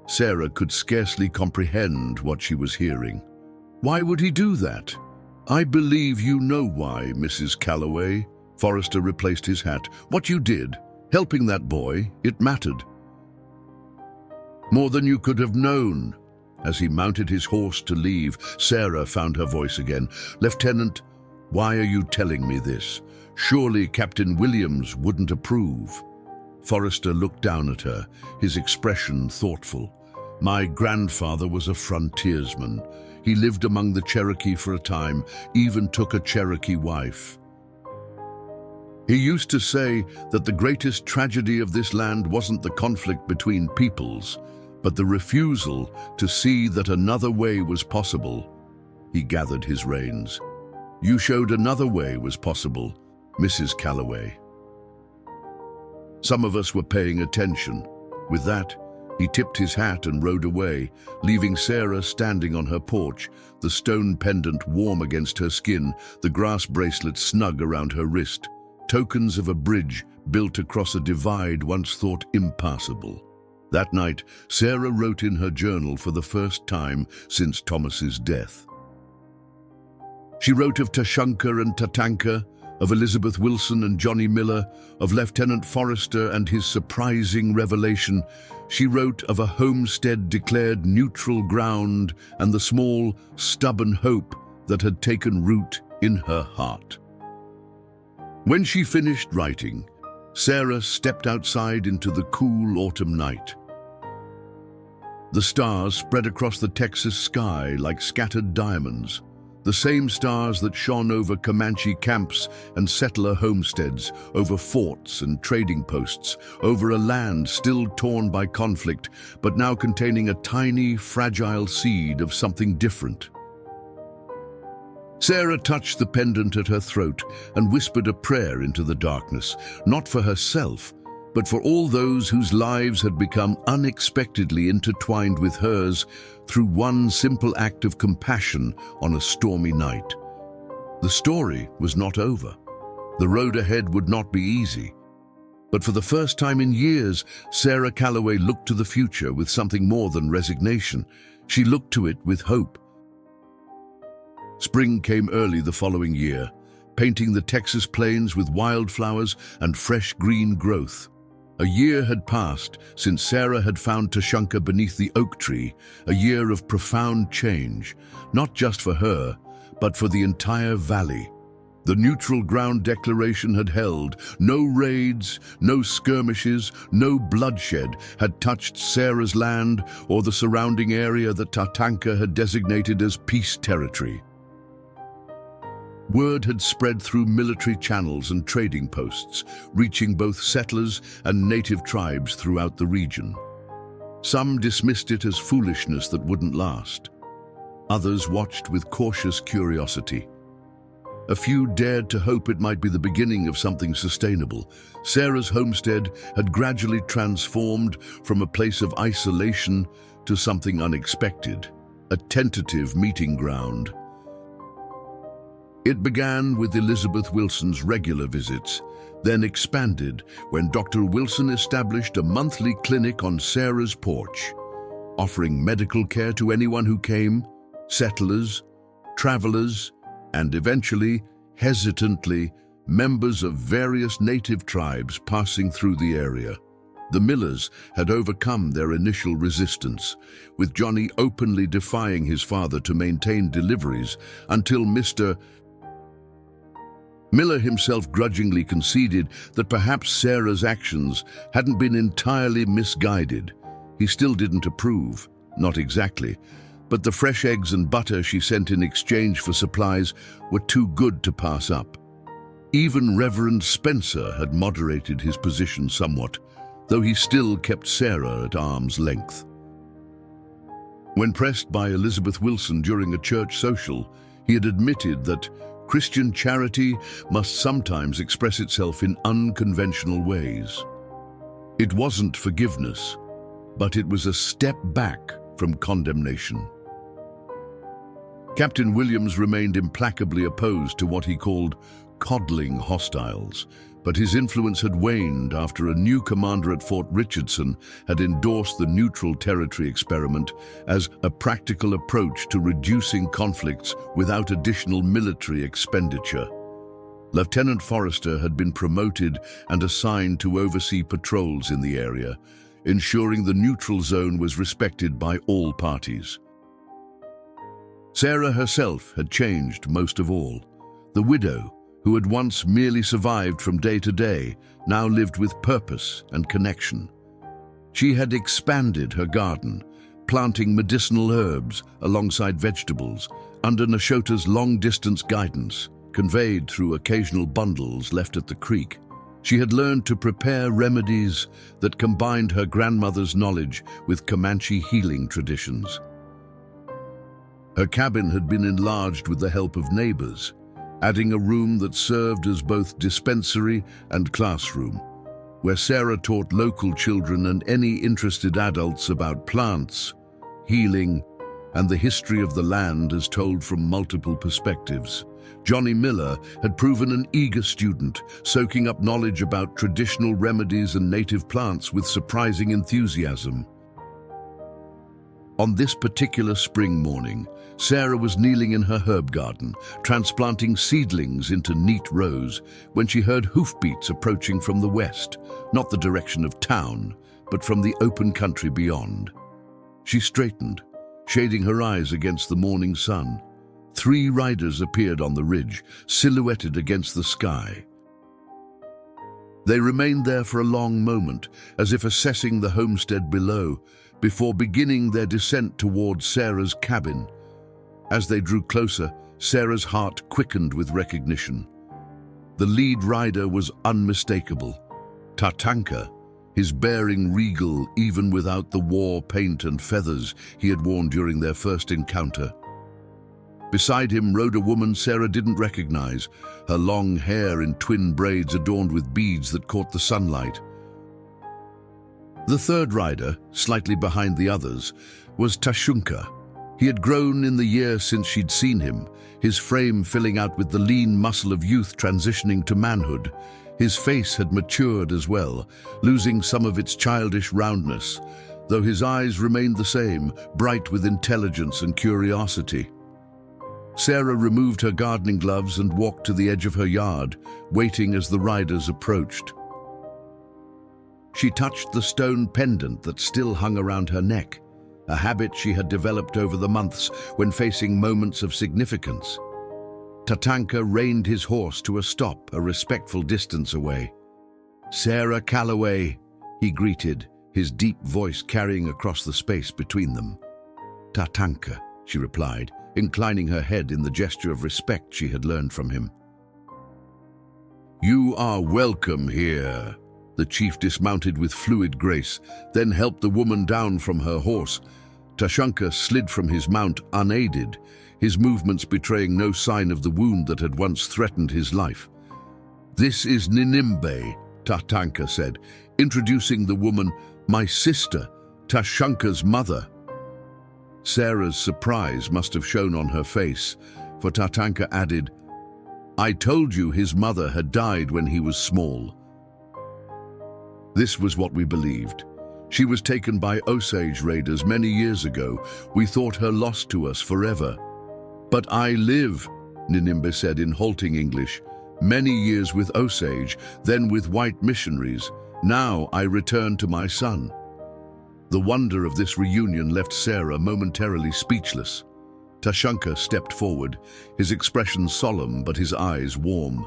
Sarah could scarcely comprehend what she was hearing. "Why would he do that?" "I believe you know why, Mrs. Calloway." Forrester replaced his hat. "What you did, helping that boy, it mattered. More than you could have known." As he mounted his horse to leave, Sarah found her voice again. "Lieutenant, why are you telling me this? Surely Captain Williams wouldn't approve." Forrester looked down at her, his expression thoughtful. "My grandfather was a frontiersman. He lived among the Cherokee for a time, even took a Cherokee wife. He used to say that the greatest tragedy of this land wasn't the conflict between peoples, but the refusal to see that another way was possible. He gathered his reins. You showed another way was possible, Mrs. Calloway. Some of us were paying attention. With that, he tipped his hat and rode away, leaving Sarah standing on her porch, the stone pendant warm against her skin, the grass bracelet snug around her wrist, tokens of a bridge built across a divide once thought impassable. That night, Sarah wrote in her journal for the first time since Thomas's death. She wrote of Tashunka and Tatanka, of Elizabeth Wilson and Johnny Miller, of Lieutenant Forrester and his surprising revelation. She wrote of a homestead declared neutral ground and the small, stubborn hope that had taken root in her heart. When she finished writing, Sarah stepped outside into the cool autumn night. The stars spread across the Texas sky like scattered diamonds, the same stars that shone over Comanche camps and settler homesteads, over forts and trading posts, over a land still torn by conflict, but now containing a tiny, fragile seed of something different. Sarah touched the pendant at her throat and whispered a prayer into the darkness, not for herself, but for all those whose lives had become unexpectedly intertwined with hers through one simple act of compassion on a stormy night. The story was not over. The road ahead would not be easy. But for the first time in years, Sarah Calloway looked to the future with something more than resignation. She looked to it with hope. Spring came early the following year, painting the Texas plains with wildflowers and fresh green growth. A year had passed since Sarah had found Tashunka beneath the oak tree, a year of profound change, not just for her, but for the entire valley. The neutral ground declaration had held. No raids, no skirmishes, no bloodshed had touched Sarah's land or the surrounding area that Tatanka had designated as peace territory. Word had spread through military channels and trading posts, reaching both settlers and native tribes throughout the region. Some dismissed it as foolishness that wouldn't last. Others watched with cautious curiosity. A few dared to hope it might be the beginning of something sustainable. Sarah's homestead had gradually transformed from a place of isolation to something unexpected, a tentative meeting ground. It began with Elizabeth Wilson's regular visits, then expanded when Dr. Wilson established a monthly clinic on Sarah's porch, offering medical care to anyone who came, settlers, travelers, and eventually, hesitantly, members of various native tribes passing through the area. The Millers had overcome their initial resistance, with Johnny openly defying his father to maintain deliveries until Mr. Miller himself grudgingly conceded that perhaps Sarah's actions hadn't been entirely misguided. He still didn't approve, not exactly, but the fresh eggs and butter she sent in exchange for supplies were too good to pass up. Even Reverend Spencer had moderated his position somewhat, though he still kept Sarah at arm's length. When pressed by Elizabeth Wilson during a church social, he had admitted that Christian charity must sometimes express itself in unconventional ways. It wasn't forgiveness, but it was a step back from condemnation. Captain Williams remained implacably opposed to what he called coddling hostiles, but his influence had waned after a new commander at Fort Richardson had endorsed the neutral territory experiment as a practical approach to reducing conflicts without additional military expenditure. Lieutenant Forrester had been promoted and assigned to oversee patrols in the area, ensuring the neutral zone was respected by all parties. Sarah herself had changed most of all. The widow, who had once merely survived from day to day, now lived with purpose and connection. She had expanded her garden, planting medicinal herbs alongside vegetables under Nashota's long-distance guidance, conveyed through occasional bundles left at the creek. She had learned to prepare remedies that combined her grandmother's knowledge with Comanche healing traditions. Her cabin had been enlarged with the help of neighbors, adding a room that served as both dispensary and classroom, where Sarah taught local children and any interested adults about plants, healing, and the history of the land as told from multiple perspectives. Johnny Miller had proven an eager student, soaking up knowledge about traditional remedies and native plants with surprising enthusiasm. On this particular spring morning, Sarah was kneeling in her herb garden, transplanting seedlings into neat rows, when she heard hoofbeats approaching from the west, not the direction of town, but from the open country beyond. She straightened, shading her eyes against the morning sun. 3 riders appeared on the ridge, silhouetted against the sky. They remained there for a long moment, as if assessing the homestead below, before beginning their descent towards Sarah's cabin. As they drew closer, Sarah's heart quickened with recognition. The lead rider was unmistakable. Tatanka, his bearing regal even without the war paint and feathers he had worn during their first encounter. Beside him rode a woman Sarah didn't recognize, her long hair in twin braids adorned with beads that caught the sunlight. The third rider, slightly behind the others, was Tashunka. He had grown in the year since she'd seen him, his frame filling out with the lean muscle of youth transitioning to manhood. His face had matured as well, losing some of its childish roundness, though his eyes remained the same, bright with intelligence and curiosity. Sarah removed her gardening gloves and walked to the edge of her yard, waiting as the riders approached. She touched the stone pendant that still hung around her neck, a habit she had developed over the months when facing moments of significance. Tatanka reined his horse to a stop a respectful distance away. "Sarah Calloway," he greeted, his deep voice carrying across the space between them. "Tatanka," she replied, inclining her head in the gesture of respect she had learned from him. "You are welcome here." The chief dismounted with fluid grace, then helped the woman down from her horse. Tashunka slid from his mount unaided, his movements betraying no sign of the wound that had once threatened his life. "This is Ninimbe," Tatanka said, introducing the woman, "my sister, Tashunka's mother." Sarah's surprise must have shown on her face, for Tatanka added, "I told you his mother had died when he was small." This was what we believed. She was taken by Osage raiders many years ago. We thought her lost to us forever. "But I live," Ninimbe said in halting English, "many years with Osage, then with white missionaries. Now I return to my son." The wonder of this reunion left Sarah momentarily speechless. Tashunka stepped forward, his expression solemn but his eyes warm.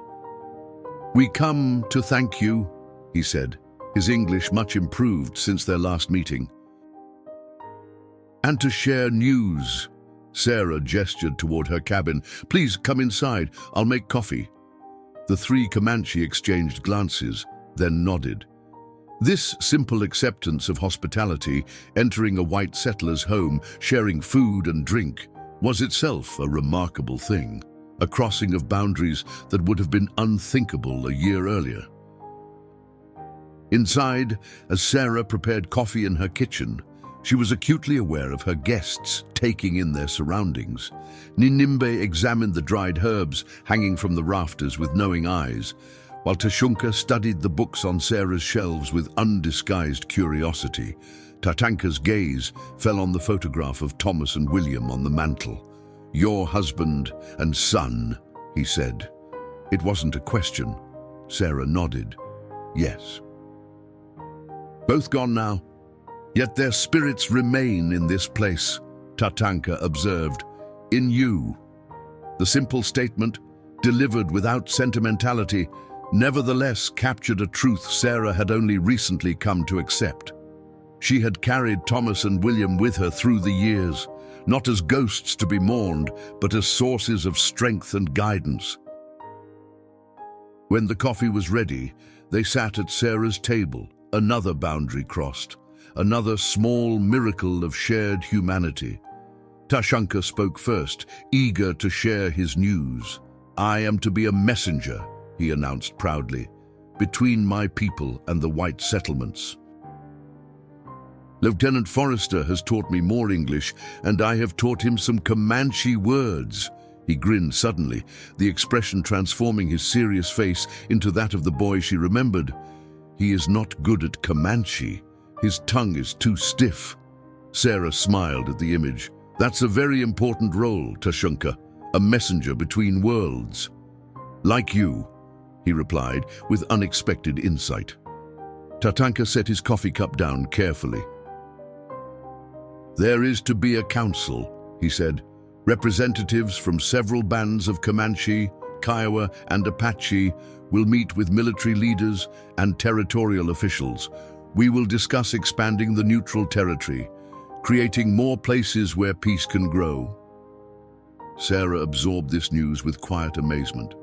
"We come to thank you," he said, his English much improved since their last meeting. "And to share news." Sarah gestured toward her cabin. "Please come inside, I'll make coffee." The 3 Comanche exchanged glances, then nodded. This simple acceptance of hospitality, entering a white settler's home, sharing food and drink, was itself a remarkable thing, a crossing of boundaries that would have been unthinkable a year earlier. Inside, as Sarah prepared coffee in her kitchen, she was acutely aware of her guests taking in their surroundings. Ninimbe examined the dried herbs hanging from the rafters with knowing eyes, while Tashunka studied the books on Sarah's shelves with undisguised curiosity. Tatanka's gaze fell on the photograph of Thomas and William on the mantel. "Your husband and son," he said. It wasn't a question. Sarah nodded. "Yes." "Both gone now? Yet their spirits remain in this place," Tatanka observed. "In you." The simple statement, delivered without sentimentality, nevertheless captured a truth Sarah had only recently come to accept. She had carried Thomas and William with her through the years, not as ghosts to be mourned, but as sources of strength and guidance. When the coffee was ready, they sat at Sarah's table, another boundary crossed, another small miracle of shared humanity. Tashanka spoke first, eager to share his news. "I am to be a messenger," he announced proudly, "between my people and the white settlements. Lieutenant Forrester has taught me more English, and I have taught him some Comanche words." He grinned suddenly, the expression transforming his serious face into that of the boy she remembered. "He is not good at Comanche. His tongue is too stiff." Sarah smiled at the image. "That's a very important role, Tashanka, a messenger between worlds." "Like you," he replied with unexpected insight. Tatanka set his coffee cup down carefully. "There is to be a council," he said. "Representatives from several bands of Comanche, Kiowa, and Apache will meet with military leaders and territorial officials. We will discuss expanding the neutral territory, creating more places where peace can grow." Sarah absorbed this news with quiet amazement.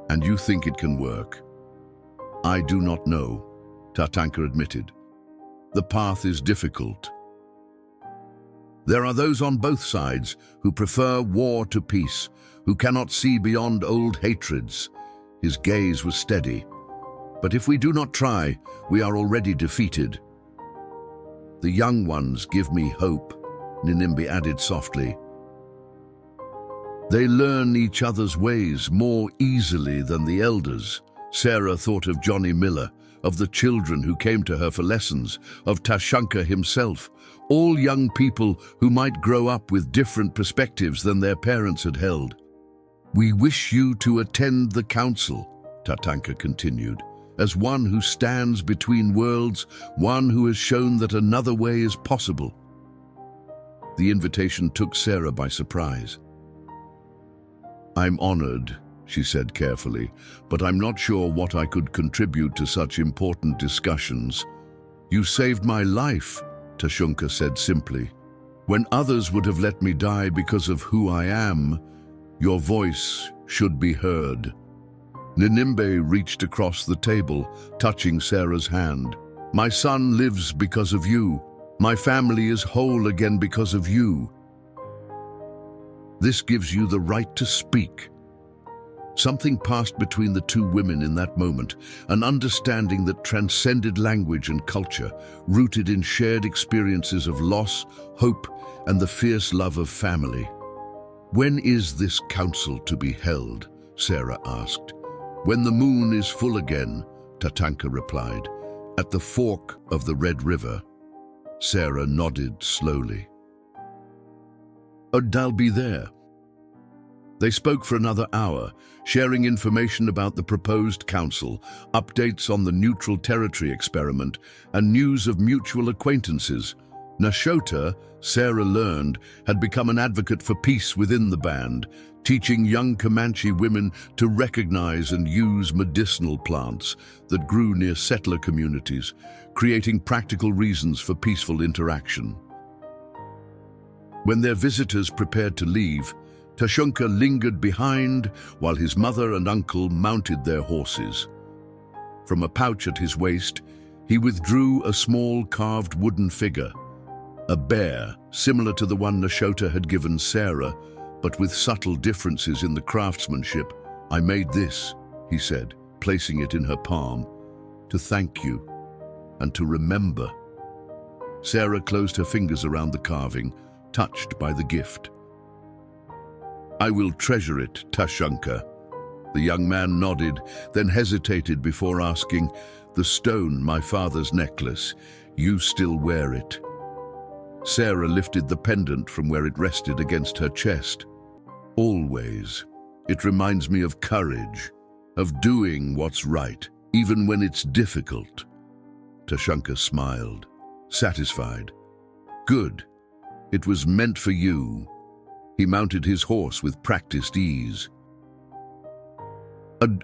"And you think it can work?" "I do not know," Tatanka admitted. "The path is difficult. There are those on both sides who prefer war to peace, who cannot see beyond old hatreds." His gaze was steady. "But if we do not try, we are already defeated." "The young ones give me hope," Ninimbi added softly. "They learn each other's ways more easily than the elders." Sarah thought of Johnny Miller, of the children who came to her for lessons, of Tashanka himself, all young people who might grow up with different perspectives than their parents had held. "We wish you to attend the council," Tatanka continued, "as one who stands between worlds, one who has shown that another way is possible." The invitation took Sarah by surprise. "I'm honored," she said carefully, "but I'm not sure what I could contribute to such important discussions." "You saved my life," Tashunka said simply. "When others would have let me die because of who I am, your voice should be heard." Ninimbe reached across the table, touching Sarah's hand. "My son lives because of you. My family is whole again because of you. This gives you the right to speak." Something passed between the two women in that moment, an understanding that transcended language and culture, rooted in shared experiences of loss, hope, and the fierce love of family. "When is this council to be held?" Sarah asked. "When the moon is full again," Tatanka replied, "at the fork of the Red River." Sarah nodded slowly. "I'll be there." They spoke for another hour, sharing information about the proposed council, updates on the neutral territory experiment, and news of mutual acquaintances. Nashota, Sarah learned, had become an advocate for peace within the band, teaching young Comanche women to recognize and use medicinal plants that grew near settler communities, creating practical reasons for peaceful interaction. When their visitors prepared to leave, Tashunka lingered behind while his mother and uncle mounted their horses. From a pouch at his waist, he withdrew a small carved wooden figure, a bear similar to the one Nashota had given Sarah, but with subtle differences in the craftsmanship. "I made this," he said, placing it in her palm, "to thank you and to remember." Sarah closed her fingers around the carving, touched by the gift. "I will treasure it, Tashunka." The young man nodded, then hesitated before asking, "The stone, my father's necklace, you still wear it?" Sarah lifted the pendant from where it rested against her chest. "Always. It reminds me of courage, of doing what's right, even when it's difficult." Tashunka smiled, satisfied. "Good. It was meant for you." He mounted his horse with practiced ease.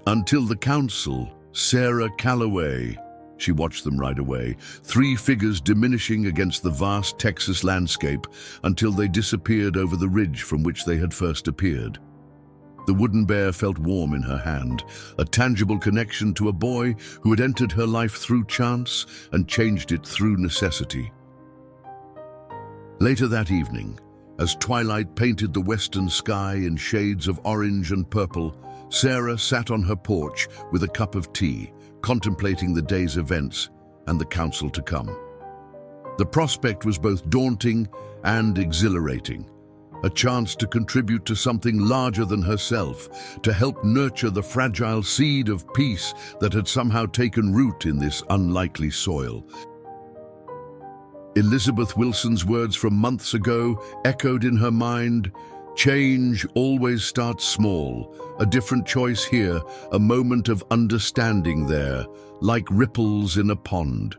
Until the council, Sarah Calloway," She watched them ride away, three figures diminishing against the vast Texas landscape until they disappeared over the ridge from which they had first appeared. The wooden bear felt warm in her hand, a tangible connection to a boy who had entered her life through chance and changed it through necessity. Later that evening, as twilight painted the western sky in shades of orange and purple, Sarah sat on her porch with a cup of tea, contemplating the day's events and the council to come. The prospect was both daunting and exhilarating, a chance to contribute to something larger than herself, to help nurture the fragile seed of peace that had somehow taken root in this unlikely soil. Elizabeth Wilson's words from months ago echoed in her mind. Change always starts small, a different choice here, a moment of understanding there, like ripples in a pond.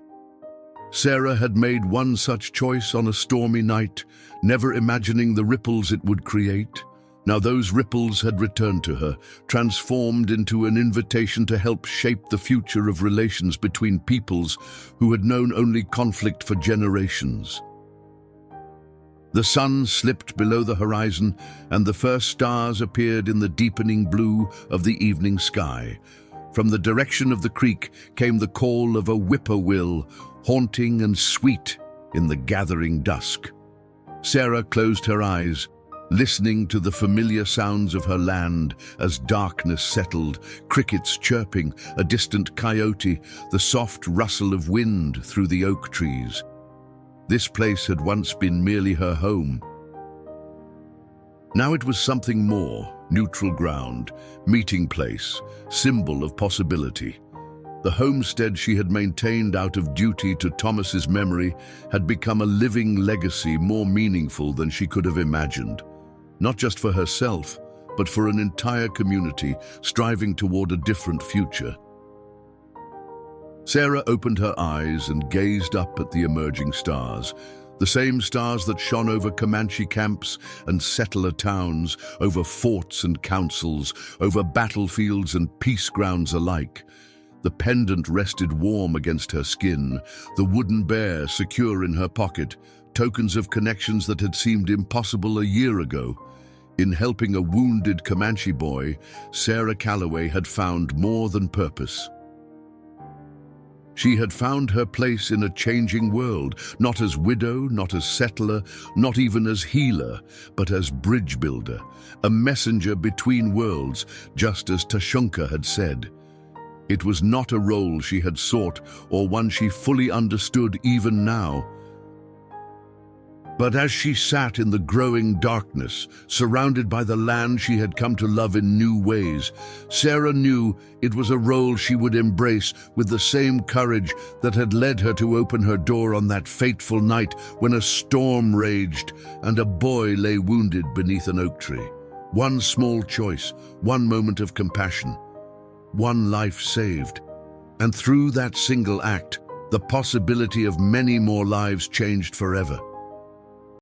Sarah had made one such choice on a stormy night, never imagining the ripples it would create. Now those ripples had returned to her, transformed into an invitation to help shape the future of relations between peoples who had known only conflict for generations. The sun slipped below the horizon, and the first stars appeared in the deepening blue of the evening sky. From the direction of the creek came the call of a whippoorwill, haunting and sweet in the gathering dusk. Sarah closed her eyes, listening to the familiar sounds of her land as darkness settled, crickets chirping, a distant coyote, the soft rustle of wind through the oak trees. This place had once been merely her home. Now it was something more, neutral ground, meeting place, symbol of possibility. The homestead she had maintained out of duty to Thomas's memory had become a living legacy more meaningful than she could have imagined. Not just for herself, but for an entire community striving toward a different future. Sarah opened her eyes and gazed up at the emerging stars, the same stars that shone over Comanche camps and settler towns, over forts and councils, over battlefields and peace grounds alike. The pendant rested warm against her skin, the wooden bear secure in her pocket, tokens of connections that had seemed impossible a year ago. In helping a wounded Comanche boy, Sarah Calloway had found more than purpose. She had found her place in a changing world, not as widow, not as settler, not even as healer, but as bridge builder, a messenger between worlds, just as Tashunka had said. It was not a role she had sought or one she fully understood even now. But as she sat in the growing darkness, surrounded by the land she had come to love in new ways, Sarah knew it was a role she would embrace with the same courage that had led her to open her door on that fateful night when a storm raged and a boy lay wounded beneath an oak tree. One small choice, one moment of compassion, one life saved. And through that single act, the possibility of many more lives changed forever.